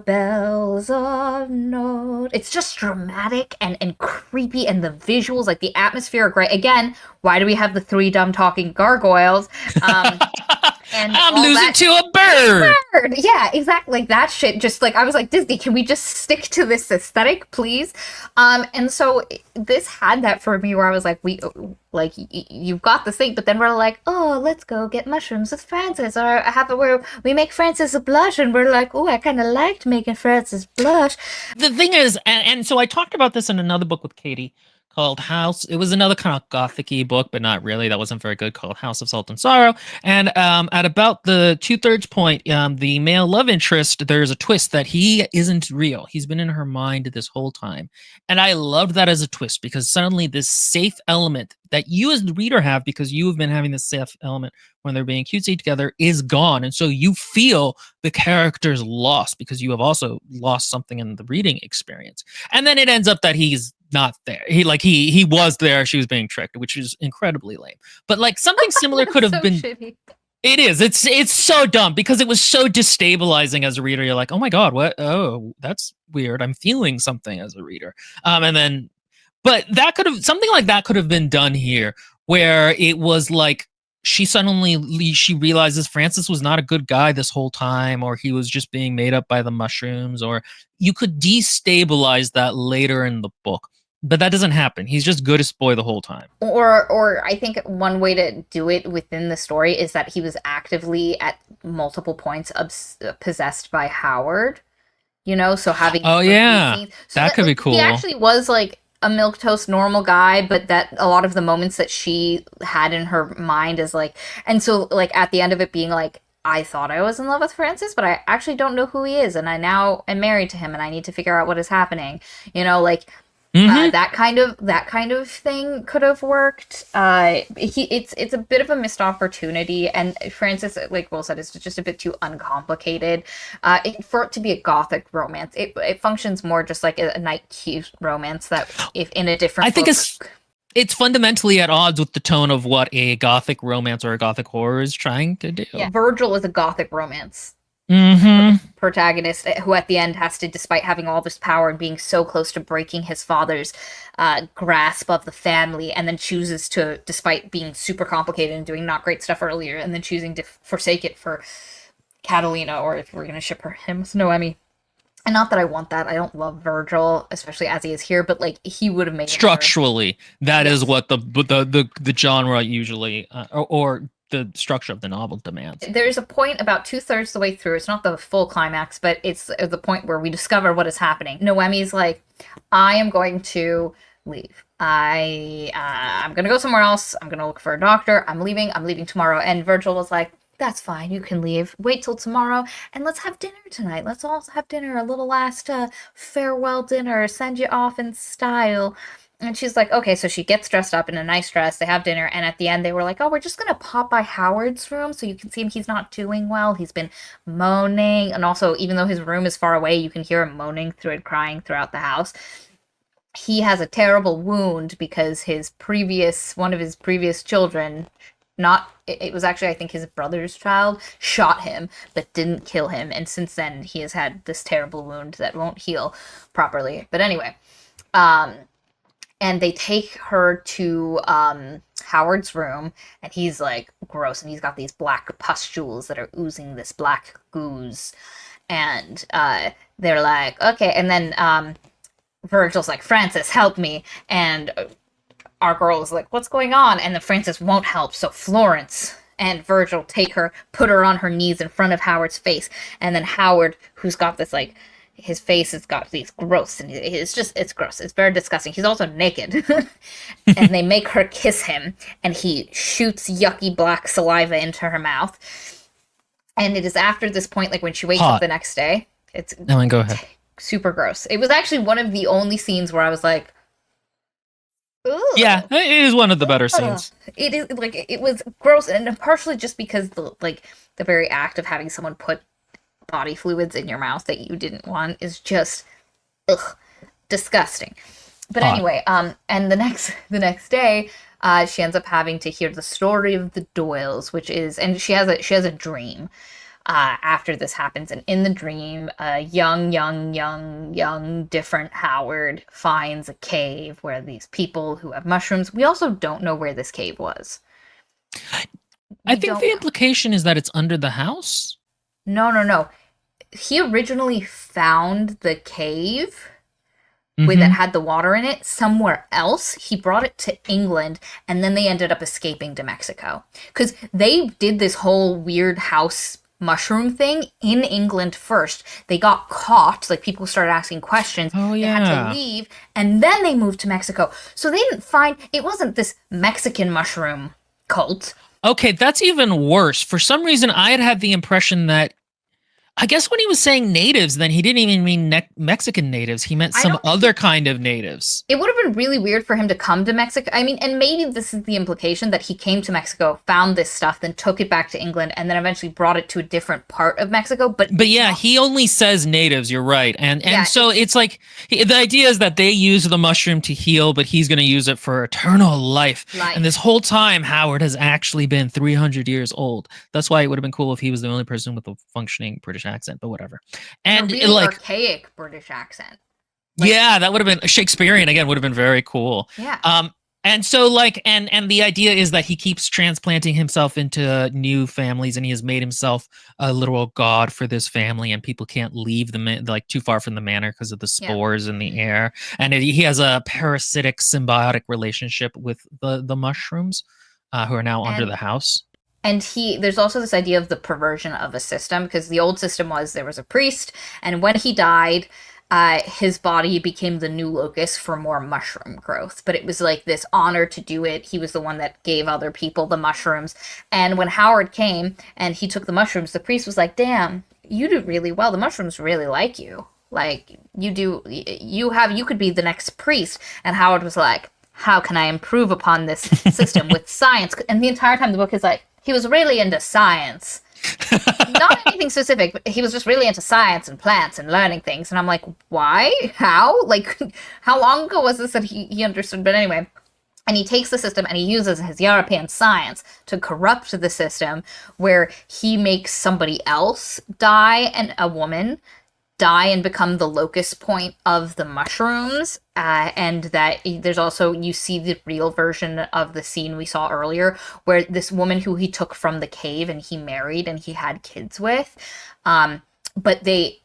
bells of Notre. It's just dramatic and creepy, and the visuals, like the atmosphere, are great. Again, why do we have the three dumb talking gargoyles? And I'm losing to a bird. Yeah, exactly. Like that shit. Just like I was like, Disney, can we just stick to this aesthetic, please? And so this had that for me, where I was like, you've got the thing, but then we're like, oh, let's go get mushrooms with Francis, or have it where we make Francis blush, and we're like, oh, I kind of liked making Francis blush. The thing is, and so I talked about this in another book with Katie called House. It was another kind of Gothic-y book, but not really. That wasn't very good, called House of Salt and Sorrow. And at about the 2/3 point, the male love interest, there's a twist that he isn't real. He's been in her mind this whole time. And I loved that as a twist, because suddenly this safe element that you as the reader have, because you have been having this safe element when they're being cutesy together, is gone. And so you feel the character's lost, because you have also lost something in the reading experience. And then it ends up that he's not there. He was there. She was being tricked, which is incredibly lame. But like something similar could have so been. Shitty. It is. It's so dumb, because it was so destabilizing as a reader. You're like, oh my god, what? Oh, that's weird. I'm feeling something as a reader. And then, but that could have, something like that could have been done here, where it was like she realizes Francis was not a good guy this whole time, or he was just being made up by the mushrooms, or you could destabilize that later in the book. But that doesn't happen. He's just good as boy the whole time. Or I think one way to do it within the story is that he was actively at multiple points possessed by Howard. You know, so having so that could be cool. He actually was like a milquetoast normal guy, but that a lot of the moments that she had in her mind is like, and so like at the end of it being like, I thought I was in love with Francis, but I actually don't know who he is, and I now am married to him, and I need to figure out what is happening. You know, like. That kind of thing could have worked. It's a bit of a missed opportunity, and Francis, like Will said, is just a bit too uncomplicated. For it to be a Gothic romance, it functions more just like a night cute romance that, if in a different, I think it's fundamentally at odds with the tone of what a Gothic romance or a Gothic horror is trying to do. Yeah, Virgil is a Gothic romance. Protagonist who at the end has to, despite having all this power and being so close to breaking his father's grasp of the family, and then chooses to, despite being super complicated and doing not great stuff earlier, and then choosing to forsake it for Catalina, or if we're going to ship him with Noemi. And not that I want that. I don't love Virgil, especially as he is here, but like he would have made structurally. That is what the genre usually or the structure of the novel demands. There's a point about 2/3 the way through. It's not the full climax, but it's the point where we discover what is happening. Noemi's like, I am going to leave. I'm going to go somewhere else. I'm going to look for a doctor. I'm leaving tomorrow. And Virgil was like, that's fine. You can leave. Wait till tomorrow, and let's have dinner tonight. Let's all have dinner, a little last farewell dinner, send you off in style. And she's like, okay, so she gets dressed up in a nice dress. They have dinner. And at the end, they were like, oh, we're just going to pop by Howard's room so you can see him. He's not doing well. He's been moaning. And also, even though his room is far away, you can hear him moaning through it, crying throughout the house. He has a terrible wound because one of his previous children, it was actually, I think, his brother's child, shot him, but didn't kill him. And since then, he has had this terrible wound that won't heal properly. But anyway, and they take her to Howard's room, and he's like gross, and he's got these black pustules that are oozing this black ooze, and they're like, okay, and then Virgil's like, Francis, help me, and our girl is like, what's going on? And then Francis won't help, so Florence and Virgil take her, put her on her knees in front of Howard's face, and then Howard, who's got this like, his face has got these gross, and it's gross. It's very disgusting. He's also naked. And they make her kiss him, and he shoots yucky black saliva into her mouth. And it is after this point, like when she wakes up the next day, it's go ahead. Super gross. It was actually one of the only scenes where I was like, ugh. Yeah, it is one of the better scenes. It is like, it was gross, and partially just because the very act of having someone put body fluids in your mouth that you didn't want is just disgusting. But anyway, and the next day, she ends up having to hear the story of the Doyles, which is, and she has a dream after this happens, and in the dream, young different Howard finds a cave where these people who have mushrooms. We also don't know where this cave was. I think the implication is that it's under the house. No. He originally found the cave that had the water in it somewhere else. He brought it to England, and then they ended up escaping to Mexico. Because they did this whole weird house mushroom thing in England first. They got caught, like people started asking questions. Oh, yeah. They had to leave, and then they moved to Mexico. So they didn't find, it wasn't this Mexican mushroom cult. Okay, that's even worse. For some reason, I had the impression that, I guess when he was saying natives, then he didn't even mean Mexican natives. He meant some other kind of natives. It would have been really weird for him to come to Mexico. I mean, and maybe this is the implication that he came to Mexico, found this stuff, then took it back to England, and then eventually brought it to a different part of Mexico. But yeah, he only says natives. You're right, and so it's like the idea is that they use the mushroom to heal, but he's going to use it for eternal life. And this whole time, Howard has actually been 300 years old. That's why it would have been cool if he was the only person with a functioning British accent, but whatever. And a really archaic British accent. Yeah, that would have been Shakespearean again, would have been very cool. Yeah. And so like and the idea is that he keeps transplanting himself into new families, and he has made himself a literal god for this family, and people can't leave like too far from the manor because of the spores in the air. And he has a parasitic symbiotic relationship with the mushrooms who are now under the house. And there's also this idea of the perversion of a system, because the old system was there was a priest, and when he died, his body became the new locus for more mushroom growth. But it was like this honor to do it. He was the one that gave other people the mushrooms. And when Howard came and he took the mushrooms, the priest was like, damn, you do really well. The mushrooms really like you. Like, you could be the next priest. And Howard was like, how can I improve upon this system with science? And the entire time the book is like, he was really into science. Not anything specific, but he was just really into science and plants and learning things. And I'm like, why? How? Like, how long ago was this that he understood? But anyway, and he takes the system and he uses his European science to corrupt the system, where he makes somebody else die, and a woman die and become the locus point of the mushrooms, and that there's also, you see the real version of the scene we saw earlier, where this woman who he took from the cave and he married and he had kids with, but the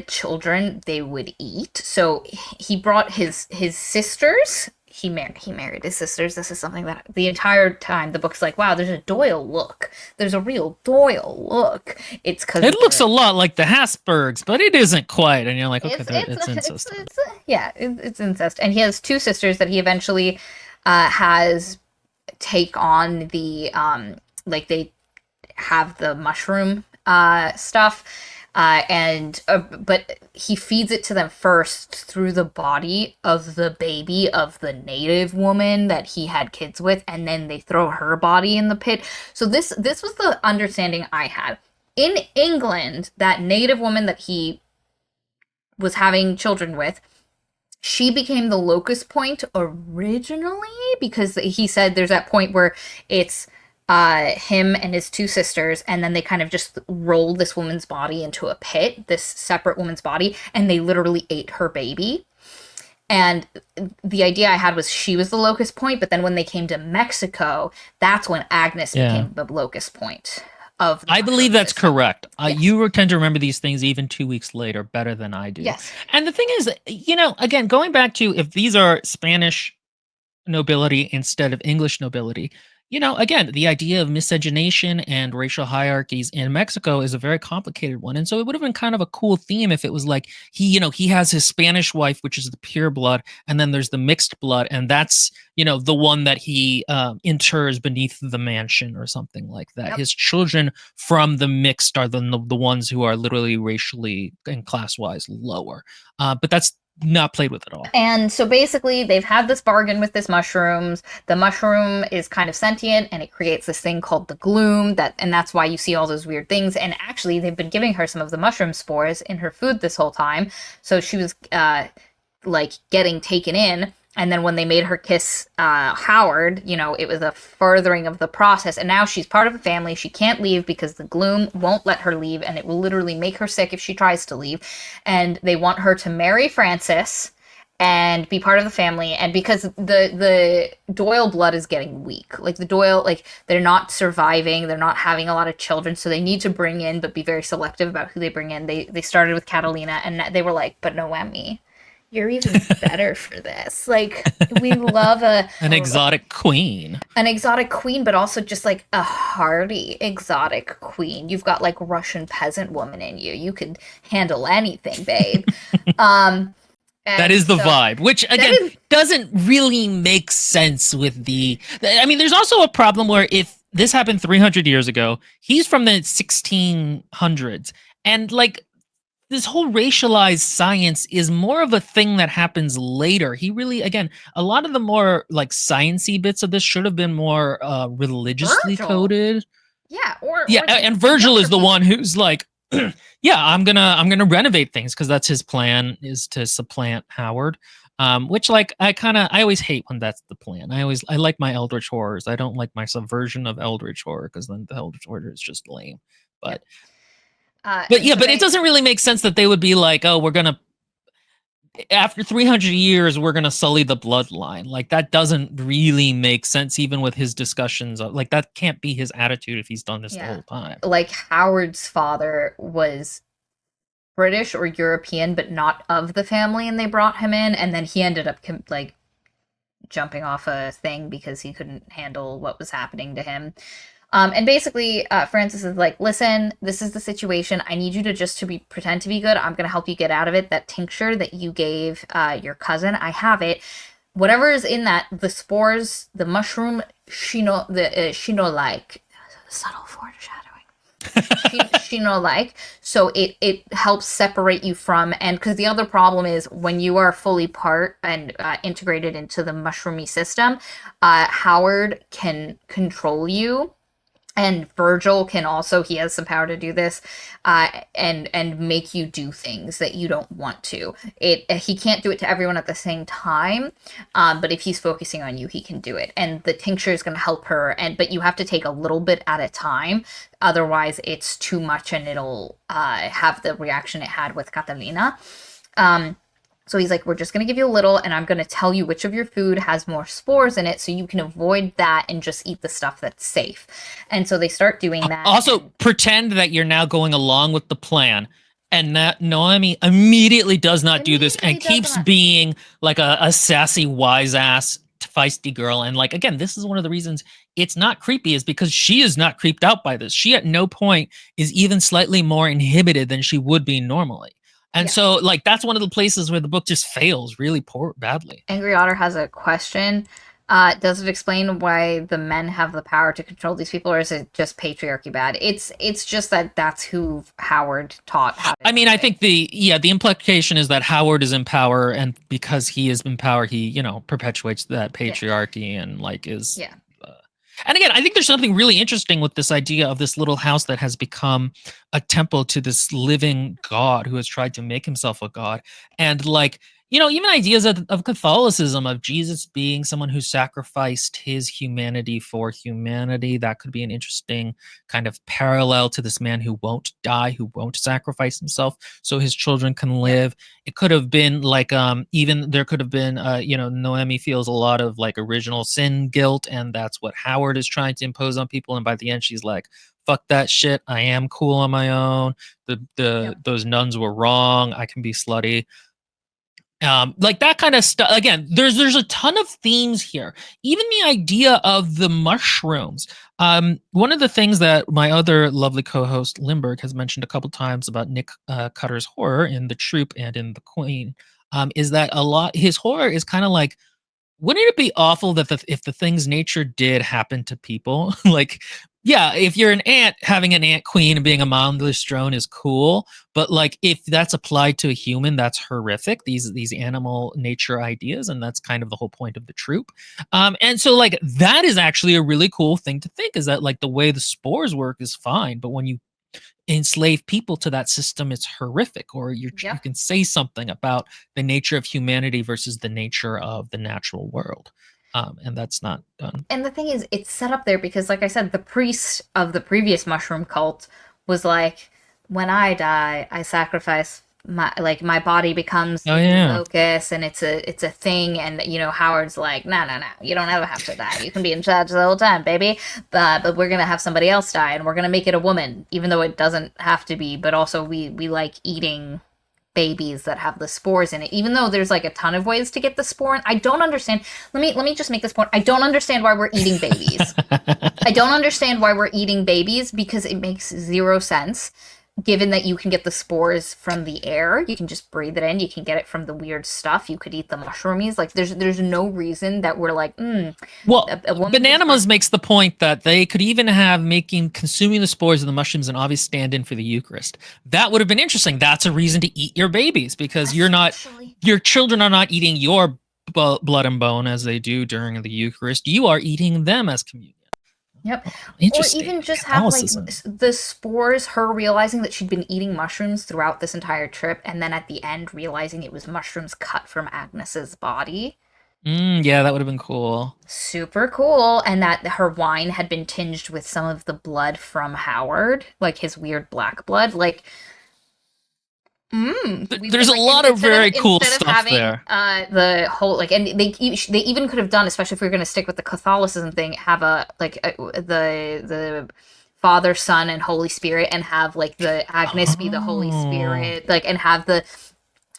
children they would eat. So he brought his sisters. He married his sisters. This is something that the entire time the book's like, wow, there's a Doyle look. There's a real Doyle look. It's because it looks a lot like the Habsburgs, but it isn't quite. And you're like, okay, it's incest. It's incest. And he has two sisters that he eventually has take on the like they have the mushroom stuff. But he feeds it to them first through the body of the baby of the native woman that he had kids with, and then they throw her body in the pit. So this was the understanding I had. In England, that native woman that he was having children with, she became the locus point originally, because he said there's that point where it's him and his two sisters, and then they kind of just rolled this woman's body into a pit, this separate woman's body, and they literally ate her baby. And the idea I had was she was the locust point, but then when they came to Mexico, that's when Agnes became the locust point of the I believe that's system. correct. Yes. You tend to remember these things even 2 weeks later better than I do. Yes. And the thing is, again, going back to if these are Spanish nobility instead of English nobility. Again, the idea of miscegenation and racial hierarchies in Mexico is a very complicated one. And so it would have been kind of a cool theme if it was like he has his Spanish wife, which is the pure blood, and then there's the mixed blood, and that's, the one that he inters beneath the mansion or something like that. Yep. His children from the mixed are the ones who are literally racially and class-wise lower. But that's not played with at all. And so basically they've had this bargain with this mushrooms. The mushroom is kind of sentient and it creates this thing called the gloom, and that's why you see all those weird things. And actually they've been giving her some of the mushroom spores in her food this whole time. So she was like getting taken in. And then when they made her kiss Howard, it was a furthering of the process. And now she's part of a family. She can't leave because the gloom won't let her leave. And it will literally make her sick if she tries to leave. And they want her to marry Francis and be part of the family. And because the Doyle blood is getting weak. Like the Doyle, they're not surviving. They're not having a lot of children. So they need to bring in, but be very selective about who they bring in. They started with Catalina and they were like, but Noemi, you're even better for this. We love an exotic queen. An exotic queen, but also just like a hardy exotic queen. You've got like Russian peasant woman in you. You could handle anything, babe. That is the vibe, which again doesn't really make sense with there's also a problem where if this happened 300 years ago, he's from the 1600s, and this whole racialized science is more of a thing that happens later. He really, again, a lot of the more sciencey bits of this should have been more religiously coded. Yeah, and Virgil is the one who's like, yeah, I'm gonna renovate things because that's his plan, is to supplant Howard. Which I always hate when that's the plan. I like my Eldritch horrors. I don't like my subversion of Eldritch horror because then the Eldritch horror is just lame. But. But it doesn't really make sense that they would be like, oh, we're gonna, after 300 years, we're gonna sully the bloodline. That doesn't really make sense, even with his discussions. That can't be his attitude if he's done this the whole time. Howard's father was British or European, but not of the family, and they brought him in, and then he ended up jumping off a thing because he couldn't handle what was happening to him. And basically, Francis is like, listen, this is the situation. I need you to pretend to be good. I'm going to help you get out of it. That tincture that you gave your cousin, I have it. Whatever is in that, the spores, the mushroom, Shino-like, subtle foreshadowing. Shino-like. So it helps separate you from, and because the other problem is when you are fully part and integrated into the mushroomy system, Howard can control you. And Virgil can also, he has some power to do this, and make you do things that you don't want to. He can't do it to everyone at the same time, but if he's focusing on you, he can do it. And the tincture is going to help her, but you have to take a little bit at a time. Otherwise, it's too much, and it'll have the reaction it had with Catalina. So he's like, we're just going to give you a little, and I'm going to tell you which of your food has more spores in it so you can avoid that and just eat the stuff that's safe. And so they start doing that. Also, pretend that you're now going along with the plan, and that Noemi immediately does not do this and keeps being like a sassy, wise-ass, feisty girl. And again, this is one of the reasons it's not creepy, is because she is not creeped out by this. She at no point is even slightly more inhibited than she would be normally. And so, that's one of the places where the book just fails really badly. Angry Otter has a question. Does it explain why the men have the power to control these people, or is it just patriarchy bad? It's just that's who Howard taught how to I think the implication is that Howard is in power, and because he is in power, he, perpetuates that patriarchy and is... Yeah. And again, I think there's something really interesting with this idea of this little house that has become a temple to this living god who has tried to make himself a god. And Even ideas of Catholicism, of Jesus being someone who sacrificed his humanity for humanity, that could be an interesting kind of parallel to this man who won't die, who won't sacrifice himself so his children can Yep. live. It could have been like, even there could have been, Noemi feels a lot of like original sin guilt, and that's what Howard is trying to impose on people. And by the end, she's like, fuck that shit. I am cool on my own. Yep. Those nuns were wrong. I can be slutty, like that kind of stuff. Again, there's a ton of themes here, even the idea of the mushrooms. One of the things that my other lovely co-host Limburg has mentioned a couple times about Nick Cutter's horror in The Troop and in The Queen, is that a lot his horror is kind of like, wouldn't it be awful that if the things nature did happen to people? Like, yeah, if you're an ant, having an ant queen and being a mindless drone is cool, but like if that's applied to a human, that's horrific. These animal nature ideas, and that's kind of the whole point of The Troop. And so like that is actually a really cool thing to think, is that like the way the spores work is fine, but when you enslave people to that system, it's horrific. Or you Yep. can say something about the nature of humanity versus the nature of the natural world, and that's not done. And the thing is, it's set up there because, like I said, the priest of the previous mushroom cult was like, when I die, I sacrifice my body becomes Oh the yeah. locus, and it's a thing. And Howard's like, no, no, no, you don't ever have to die. You can be in charge the whole time, baby. But we're gonna have somebody else die, and we're gonna make it a woman, even though it doesn't have to be. But also, we like eating babies that have the spores in it, even though there's like a ton of ways to get the spore in. I don't understand. Let me just make this point. I don't understand why we're eating babies. I don't understand why we're eating babies, because it makes zero sense, given that you can get the spores from the air. You can just breathe it in. You can get it from the weird stuff. You could eat the mushroomies. Like there's no reason that we're like, Well, a woman Bananamas makes the point that they could even have consuming the spores of the mushrooms an obvious stand-in for the Eucharist. That would have been interesting. That's a reason to eat your babies, because your children are not eating your blood and bone as they do during the Eucharist. You are eating them as communion. Yep. Or Interesting. even just have like the spores, her realizing that she'd been eating mushrooms throughout this entire trip, and then at the end realizing it was mushrooms cut from Agnes's body. Yeah, that would have been cool. Super cool. And that her wine had been tinged with some of the blood from Howard, like his weird black blood. Like, There's a lot of very cool stuff there. The whole and they even could have done, especially if we are going to stick with the Catholicism thing, have the Father, Son, and Holy Spirit, and have like the Agnes be the Holy Spirit, like, and have the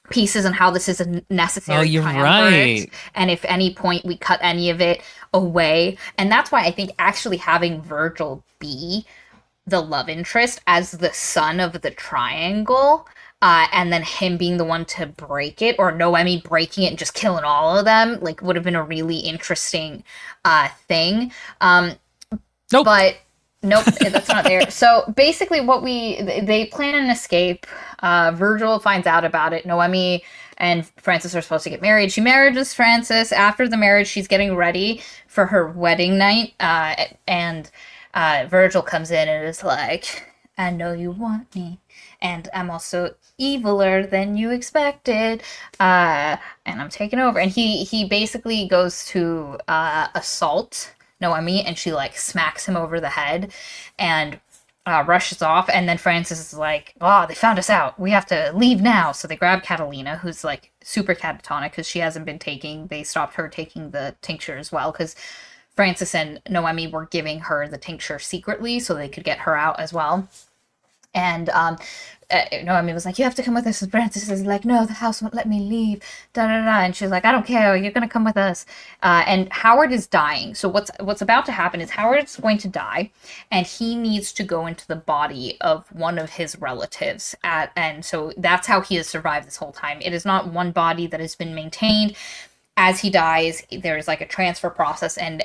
pieces and how this is a necessary. Oh, you're right. And if any point we cut any of it away, and that's why I think actually having Virgil be the love interest as the son of the triangle, and then him being the one to break it, or Noemi breaking it and just killing all of them, like, would have been a really interesting thing. Nope. But nope, that's not there. So basically they plan an escape. Virgil finds out about it. Noemi and Francis are supposed to get married. She marries Francis. After the marriage, she's getting ready for her wedding night. And Virgil comes in and is like, I know you want me, and I'm also eviler than you expected, and I'm taking over. And he basically goes to assault Noemi, and she like smacks him over the head and rushes off. And then Francis is like, oh, they found us out, we have to leave now. So they grab Catalina, who's like super catatonic because she hasn't been they stopped her taking the tincture as well, because Francis and Noemi were giving her the tincture secretly so they could get her out as well. And Noemi was like, you have to come with us. And Francis is like, no, the house won't let me leave. Da da da. And she's like, I don't care. You're gonna come with us. And Howard is dying. So what's about to happen is Howard's going to die, and he needs to go into the body of one of his relatives. And so that's how he has survived this whole time. It is not one body that has been maintained. As he dies, there's like a transfer process, and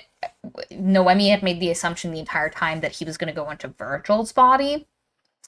Noemi had made the assumption the entire time that he was going to go into Virgil's body,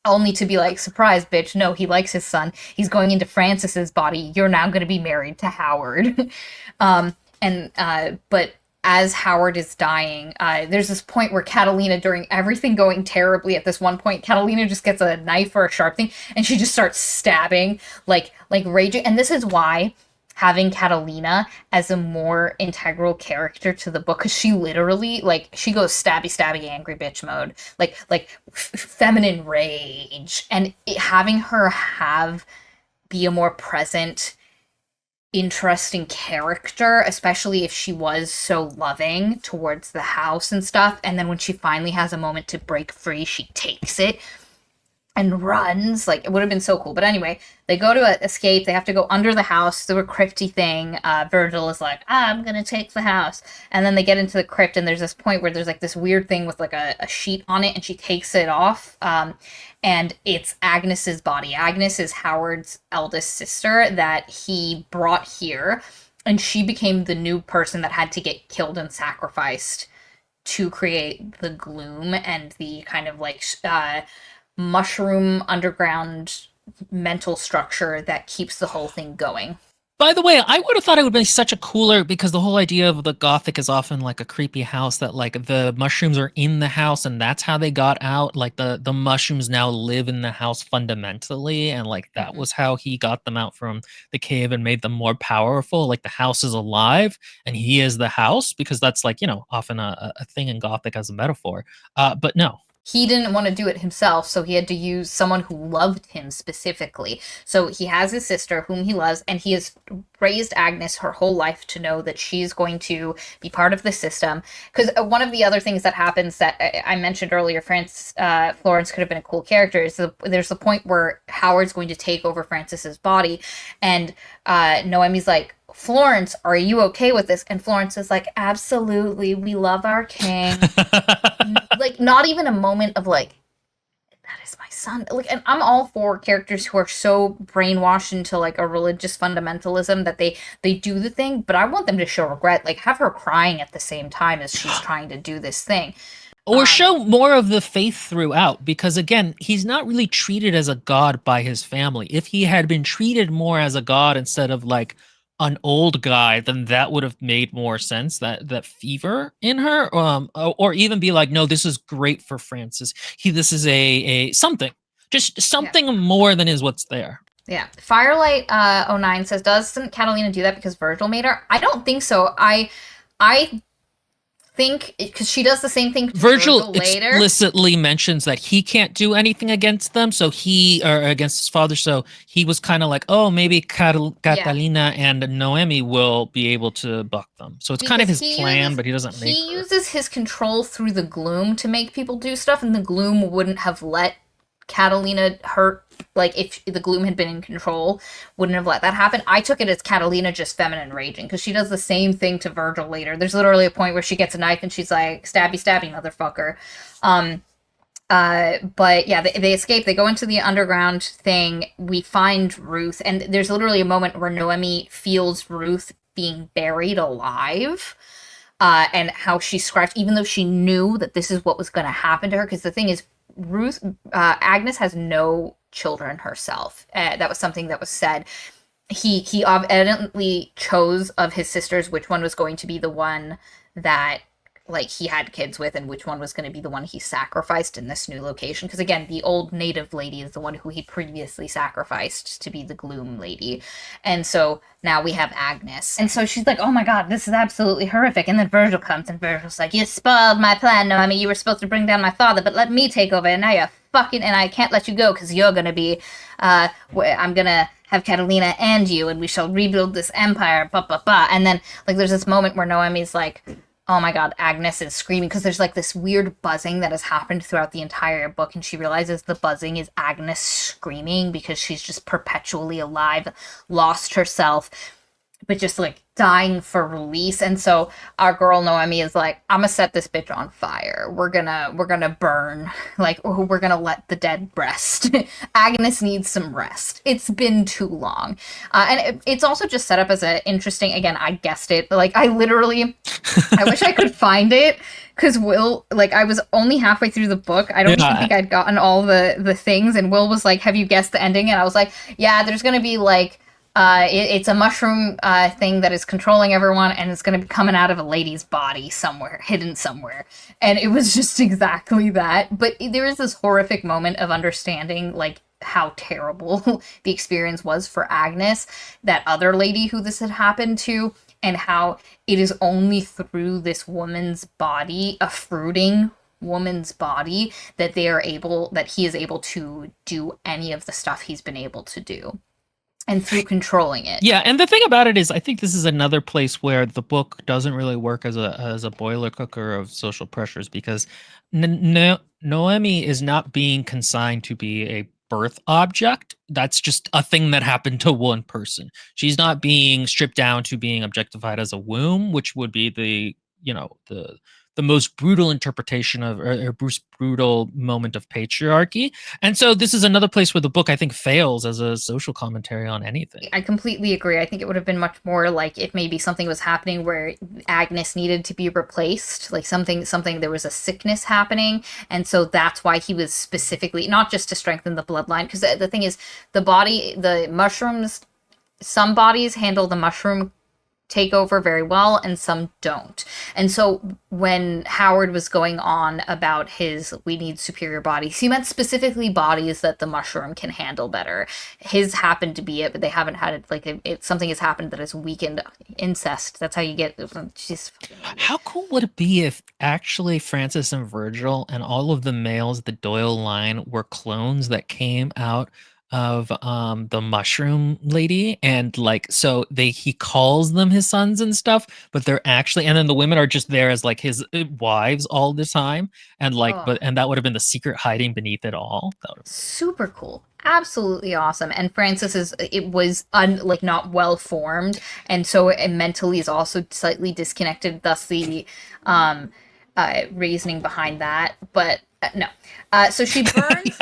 only to be like, surprise, bitch, no, he likes his son. He's going into Francis's body. You're now going to be married to Howard. But as Howard is dying, there's this point where Catalina, during everything going terribly at this one point, Catalina just gets a knife or a sharp thing, and she just starts stabbing, like raging. And this is why having Catalina as a more integral character to the book, because she literally, like, she goes stabby stabby angry bitch mode, like feminine rage, and having her have be a more present, interesting character, especially if she was so loving towards the house and stuff, and then when she finally has a moment to break free, she takes it and runs. Like, it would have been so cool. But anyway, they go to escape. They have to go under the house through a crypty thing. Virgil is like, I'm gonna take the house, and then they get into the crypt, and there's this point where there's like this weird thing with like a sheet on it, and she takes it off, and it's Agnes's body. Agnes is Howard's eldest sister that he brought here, and she became the new person that had to get killed and sacrificed to create the gloom and the kind of like mushroom underground mental structure that keeps the whole thing going. By the way, I would have thought it would be such a cooler, because the whole idea of the Gothic is often like a creepy house that like the mushrooms are in the house and that's how they got out. Like the mushrooms now live in the house fundamentally, and like that was how he got them out from the cave and made them more powerful. Like the house is alive and he is the house, because that's like, often a thing in Gothic as a metaphor. But no, He didn't want to do it himself, so he had to use someone who loved him specifically. So he has his sister, whom he loves, and he has raised Agnes her whole life to know that she's going to be part of the system. Because one of the other things that happens that I mentioned earlier, Florence could have been a cool character, is there's the point where Howard's going to take over Francis's body, and Noemi's like, Florence, are you okay with this? And Florence is like, absolutely, we love our king. Like, not even a moment of like, that is my son. Like, and I'm all for characters who are so brainwashed into like a religious fundamentalism that they do the thing, but I want them to show regret. Like, have her crying at the same time as she's trying to do this thing. Or show more of the faith throughout, because again, he's not really treated as a god by his family. If he had been treated more as a god instead of like an old guy, then that would have made more sense. That fever in her, or even be like, no, this is great for Francis. This is a something, just something more than is what's there. Yeah. Firelight 09 says, doesn't Catalina do that because Virgil made her? I don't think so. I think because she does the same thing to Virgil later. Explicitly mentions that he can't do anything against them, so against his father, so he was kind of like, oh, maybe Catalina and Noemi will be able to buck them. So it's kind of his plan, but he doesn't make He uses his control through the gloom to make people do stuff, and the gloom wouldn't have let Catalina hurt. Like, if the gloom had been in control, wouldn't have let that happen. I took it as Catalina just feminine raging, because she does the same thing to Virgil later. There's literally a point where she gets a knife and she's like, stabby stabby motherfucker. But yeah, they escape. They go into the underground thing. We find Ruth, and there's literally a moment where Noemi feels Ruth being buried alive. And how she scratched, even though she knew that this is what was going to happen to her. Because the thing is, Agnes has no children herself. That was something that was said. He evidently chose of his sisters which one was going to be the one that like he had kids with, and which one was going to be the one he sacrificed in this new location. Because again, the old native lady is the one who he previously sacrificed to be the gloom lady, and so now we have Agnes. And so she's like, oh my god, this is absolutely horrific. And then Virgil comes, and Virgil's like, you spoiled my plan, Noemi. You were supposed to bring down my father, but let me take over, and now you're fucking, and I can't let you go because you're gonna be I'm gonna have Catalina and you, and we shall rebuild this empire, blah blah blah. And then like there's this moment where Noemi's like, oh my god, Agnes is screaming, because there's like this weird buzzing that has happened throughout the entire book, and she realizes the buzzing is Agnes screaming because she's just perpetually alive, lost herself, but just like dying for release. And so our girl Noemi is like, I'm gonna set this bitch on fire. We're gonna burn. Like, we're gonna let the dead rest. Agnes needs some rest. It's been too long. And it's also just set up as an interesting, again, I guessed it. Like, I literally, I wish I could find it, because Will, like, I was only halfway through the book. I don't even think I'd gotten all the things. And Will was like, have you guessed the ending? And I was like, yeah, there's gonna be like, it's a mushroom thing that is controlling everyone, and it's going to be coming out of a lady's body somewhere, hidden somewhere. And it was just exactly that. But there is this horrific moment of understanding, like, how terrible the experience was for Agnes, that other lady who this had happened to, and how it is only through this woman's body, a fruiting woman's body, that he is able to do any of the stuff he's been able to do, and through controlling it. Yeah, and the thing about it is, I think this is another place where the book doesn't really work as a boiler cooker of social pressures, because Noemi is not being consigned to be a birth object. That's just a thing that happened to one person. She's not being stripped down to being objectified as a womb, which would be the most brutal interpretation of, or brutal moment of patriarchy. And so this is another place where the book, I think, fails as a social commentary on anything. I completely agree. I think it would have been much more like if maybe something was happening where Agnes needed to be replaced, like something there was a sickness happening, and so that's why he was specifically, not just to strengthen the bloodline, because the thing is, the mushrooms, some bodies handle the mushroom take over very well and some don't. And so when Howard was going on about his we need superior bodies, he meant specifically bodies that the mushroom can handle better. His happened to be it, but they haven't had it, like something has happened that has weakened incest. That's how you get she's How cool would it be if actually Francis and Virgil and all of the males of the Doyle line were clones that came out of the mushroom lady, and like, so he calls them his sons and stuff, but they're actually, and then the women are just there as like his wives all the time, and like, oh, but and that would have been the secret hiding beneath it all. That would have super cool, absolutely awesome. And Francis was like not well formed, and so it mentally is also slightly disconnected, thus the reasoning behind that. But no. So she burns.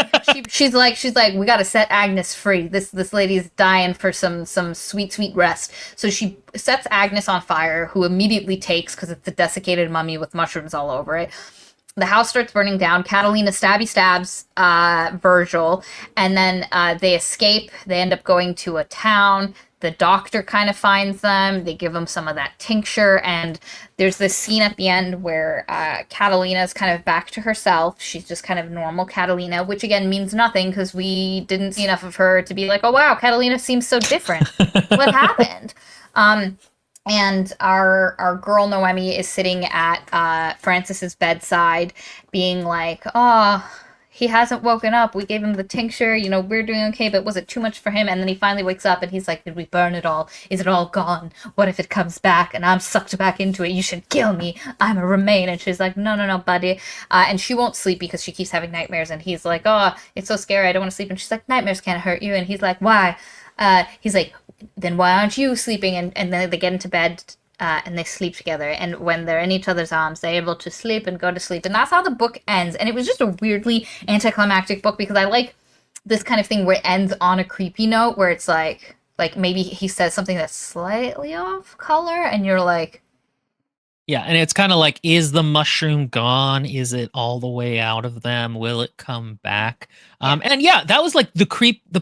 she's like, we got to set Agnes free. This lady's dying for some sweet rest. So she sets Agnes on fire, who immediately takes, because it's a desiccated mummy with mushrooms all over it. The house starts burning down. Catalina stabs Virgil, and then they escape. They end up going to a town. The doctor kind of finds them. They give them some of that tincture, and there's this scene at the end where Catalina's kind of back to herself. She's just kind of normal Catalina, which again means nothing because we didn't see enough of her to be like, oh wow, Catalina seems so different. What happened? And our girl Noemi is sitting at Francis's bedside, being like, oh, he hasn't woken up. We gave him the tincture. You know, we're doing okay, but was it too much for him? And then he finally wakes up and he's like, did we burn it all? Is it all gone? What if it comes back and I'm sucked back into it? You should kill me. I'm a remain. And she's like, no, buddy. And she won't sleep because she keeps having nightmares. And he's like, oh, it's so scary. I don't want to sleep. And she's like, nightmares can't hurt you. And he's like, why? He's like, then why aren't you sleeping? And then they get into bed and they sleep together. And when they're in each other's arms, they're able to sleep and go to sleep. And that's how the book ends. And it was just a weirdly anticlimactic book, because I like this kind of thing where it ends on a creepy note, where it's like maybe he says something that's slightly off color, and you're like, yeah, and it's kind of like, is the mushroom gone? Is it all the way out of them? Will it come back? And yeah, that was like the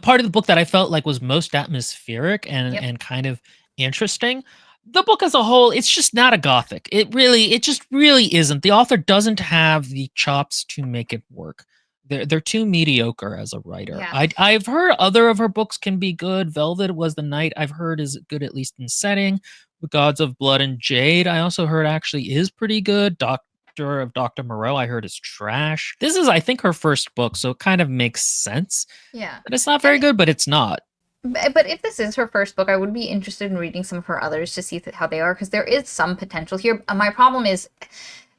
part of the book that I felt like was most atmospheric and kind of interesting. The book as a whole, it's just not a Gothic. It just really isn't. The author doesn't have the chops to make it work. They're too mediocre as a writer. Yeah. I've heard other of her books can be good. Velvet Was the Night, I've heard, is good, at least in setting. The Gods of Blood and Jade, I also heard, actually is pretty good. Doctor of Dr. Moreau, I heard, is trash. This is, I think, her first book, so it kind of makes sense. Yeah. But it's not very good, but it's not. But if this is her first book, I would be interested in reading some of her others to see how they are, because there is some potential here. My problem is,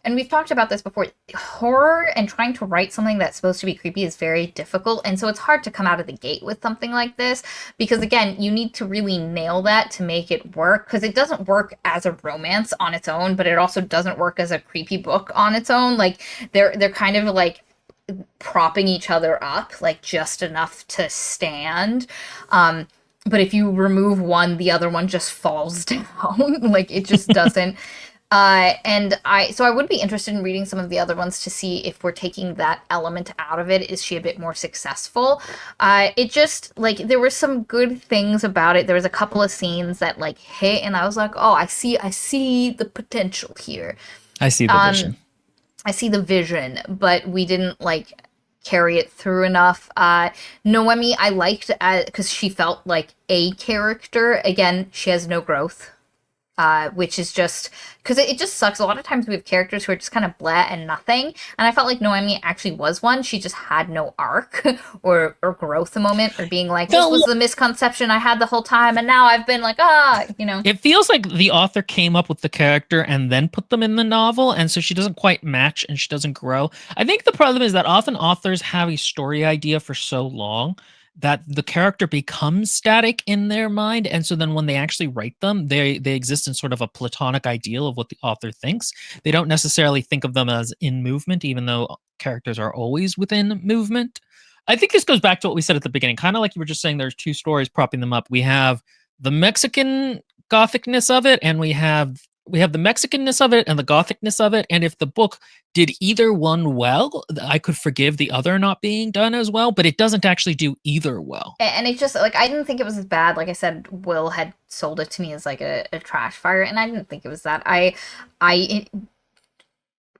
and we've talked about this before, horror and trying to write something that's supposed to be creepy is very difficult. And so it's hard to come out of the gate with something like this, because again, you need to really nail that to make it work, because it doesn't work as a romance on its own, but it also doesn't work as a creepy book on its own. Like they're kind of like propping each other up, like just enough to stand. But if you remove one, the other one just falls down. Like it just doesn't. So I would be interested in reading some of the other ones to see if we're taking that element out of it. Is she a bit more successful? It just, like, there were some good things about it. There was a couple of scenes that like hit, and I was like, oh, I see the potential here. I see the vision. I see the vision, but we didn't like carry it through enough. Noemi, I liked because she felt like a character. Again, she has no growth. Which is just because it just sucks. A lot of times we have characters who are just kind of blah and nothing, and I felt like Noemi actually was one. She just had no arc or growth moment or being like, this was the misconception I had the whole time, and now I've been like, It feels like the author came up with the character and then put them in the novel, and so she doesn't quite match and she doesn't grow. I think the problem is that often authors have a story idea for so long that the character becomes static in their mind, and so then when they actually write them, they exist in sort of a platonic ideal of what the author thinks. They don't necessarily think of them as in movement, even though characters are always within movement. I think this goes back to what we said at the beginning, kind of like you were just saying. There's two stories propping them up. We have the Mexican Gothicness of it, and we have the Mexicanness of it and the Gothicness of it. And if the book did either one well, I could forgive the other not being done as well, but it doesn't actually do either well. And it just, like, I didn't think it was as bad. Like I said, Will had sold it to me as like a trash fire, and I didn't think it was that. I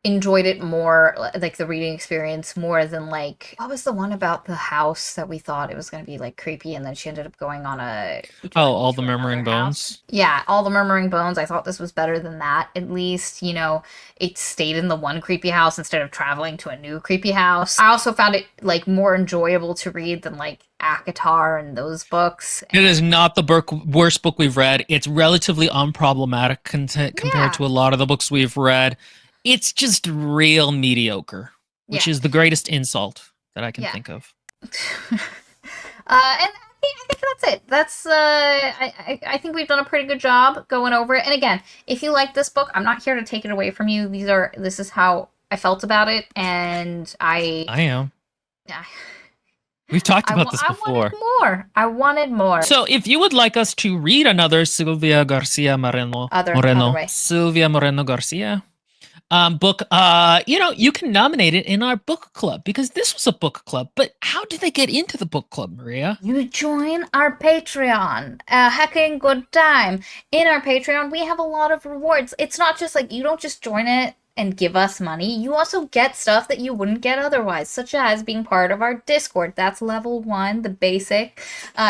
enjoyed it more, like the reading experience, more than like, what was the one about the house that we thought it was going to be like creepy, and then she ended up going on All the Murmuring Bones. Yeah, All the Murmuring Bones. I thought this was better than that. At least, it stayed in the one creepy house instead of traveling to a new creepy house. I also found it like more enjoyable to read than like ACOTAR and those books. It is not the worst book we've read. It's relatively unproblematic compared to a lot of the books we've read. It's just real mediocre, which is the greatest insult that I can think of. And I think that's it. That's I think we've done a pretty good job going over it. And again, if you like this book, I'm not here to take it away from you. This is how I felt about it, and I am. Yeah. We've talked about this before. I wanted more. So if you would like us to read another Silvia Moreno-Garcia book, you can nominate it in our book club, because this was a book club. But how did they get into the book club, Maria? You join our Patreon, hecking good time. In our Patreon, we have a lot of rewards. It's not just like, you don't just join it and give us money. You also get stuff that you wouldn't get otherwise, such as being part of our Discord. That's level 1, the basic.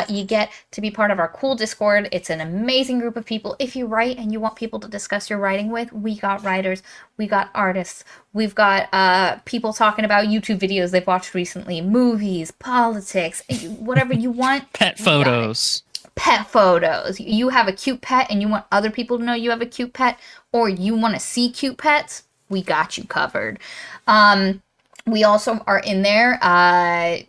You get to be part of our cool Discord. It's an amazing group of people. If you write and you want people to discuss your writing with, we got writers, we got artists, we've got people talking about YouTube videos they've watched recently, movies, politics, whatever you want. Pet photos. Pet photos. You have a cute pet and you want other people to know you have a cute pet, or you want to see cute pets, we got you covered. We also are in there as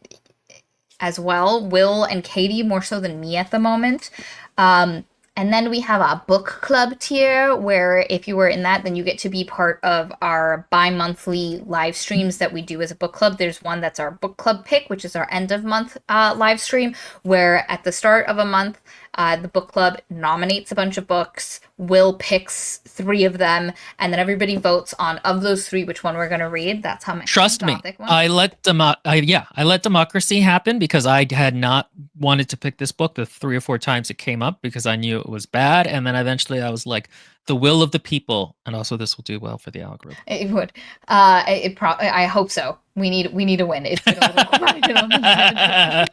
well, Will and Katie, more so than me at the moment. And then we have a book club tier, where if you were in that, then you get to be part of our bi-monthly live streams that we do as a book club. There's one that's our book club pick, which is our end of month live stream, where at the start of a month, the book club nominates a bunch of books. Will picks 3 of them, and then everybody votes on, of those 3, which one we're going to read. That's how. Trust me, I let democracy happen, because I had not wanted to pick this book the 3 or 4 times it came up, because I knew it was bad, and then eventually I was like, the will of the people, and also this will do well for the algorithm. It would. I hope so. We need a win. It's been a little quiet on the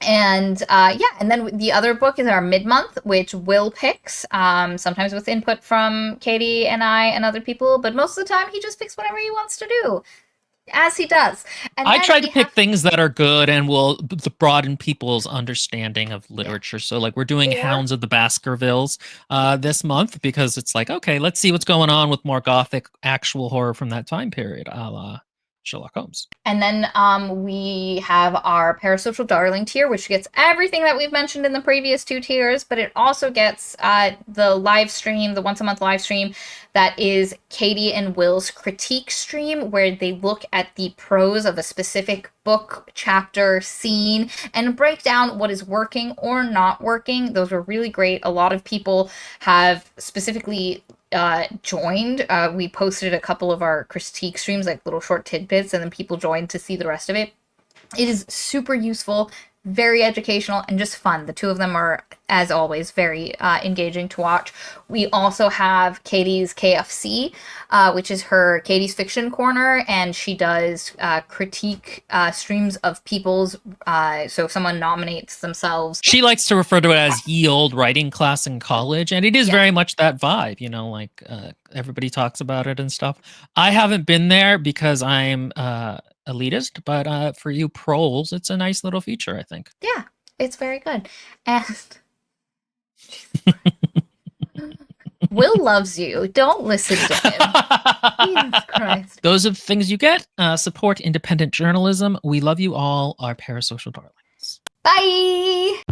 and then the other book is our mid-month, which Will picks, sometimes with input from Katie and I and other people, but most of the time he just picks whatever he wants to do, as he does. And I try to pick things that are good and will broaden people's understanding of literature. So like we're doing Hounds of the Baskervilles this month, because it's like, okay, let's see what's going on with more Gothic actual horror from that time period, a la Sherlock Holmes. And then we have our Parasocial Darling tier, which gets everything that we've mentioned in the previous 2 tiers, but it also gets the live stream, the once-a-month live stream, that is Katie and Will's critique stream, where they look at the prose of a specific book, chapter, scene, and break down what is working or not working. Those are really great. A lot of people have specifically joined. We posted a couple of our critique streams, like little short tidbits, and then people joined to see the rest of it. It is super useful, very educational and just fun. The two of them are, as always, very engaging to watch. We also have Katie's KFC, which is her Katie's Fiction Corner, and she does critique streams of people's, so if someone nominates themselves. She likes to refer to it as ye old writing class in college, and it is very much that vibe, you know, like everybody talks about it and stuff. I haven't been there because I'm elitist, but for you proles, it's a nice little feature, I think. Yeah, it's very good. And Will loves you. Don't listen to him. Jesus Christ. Those are the things you get. Support independent journalism. We love you all, our parasocial darlings. Bye!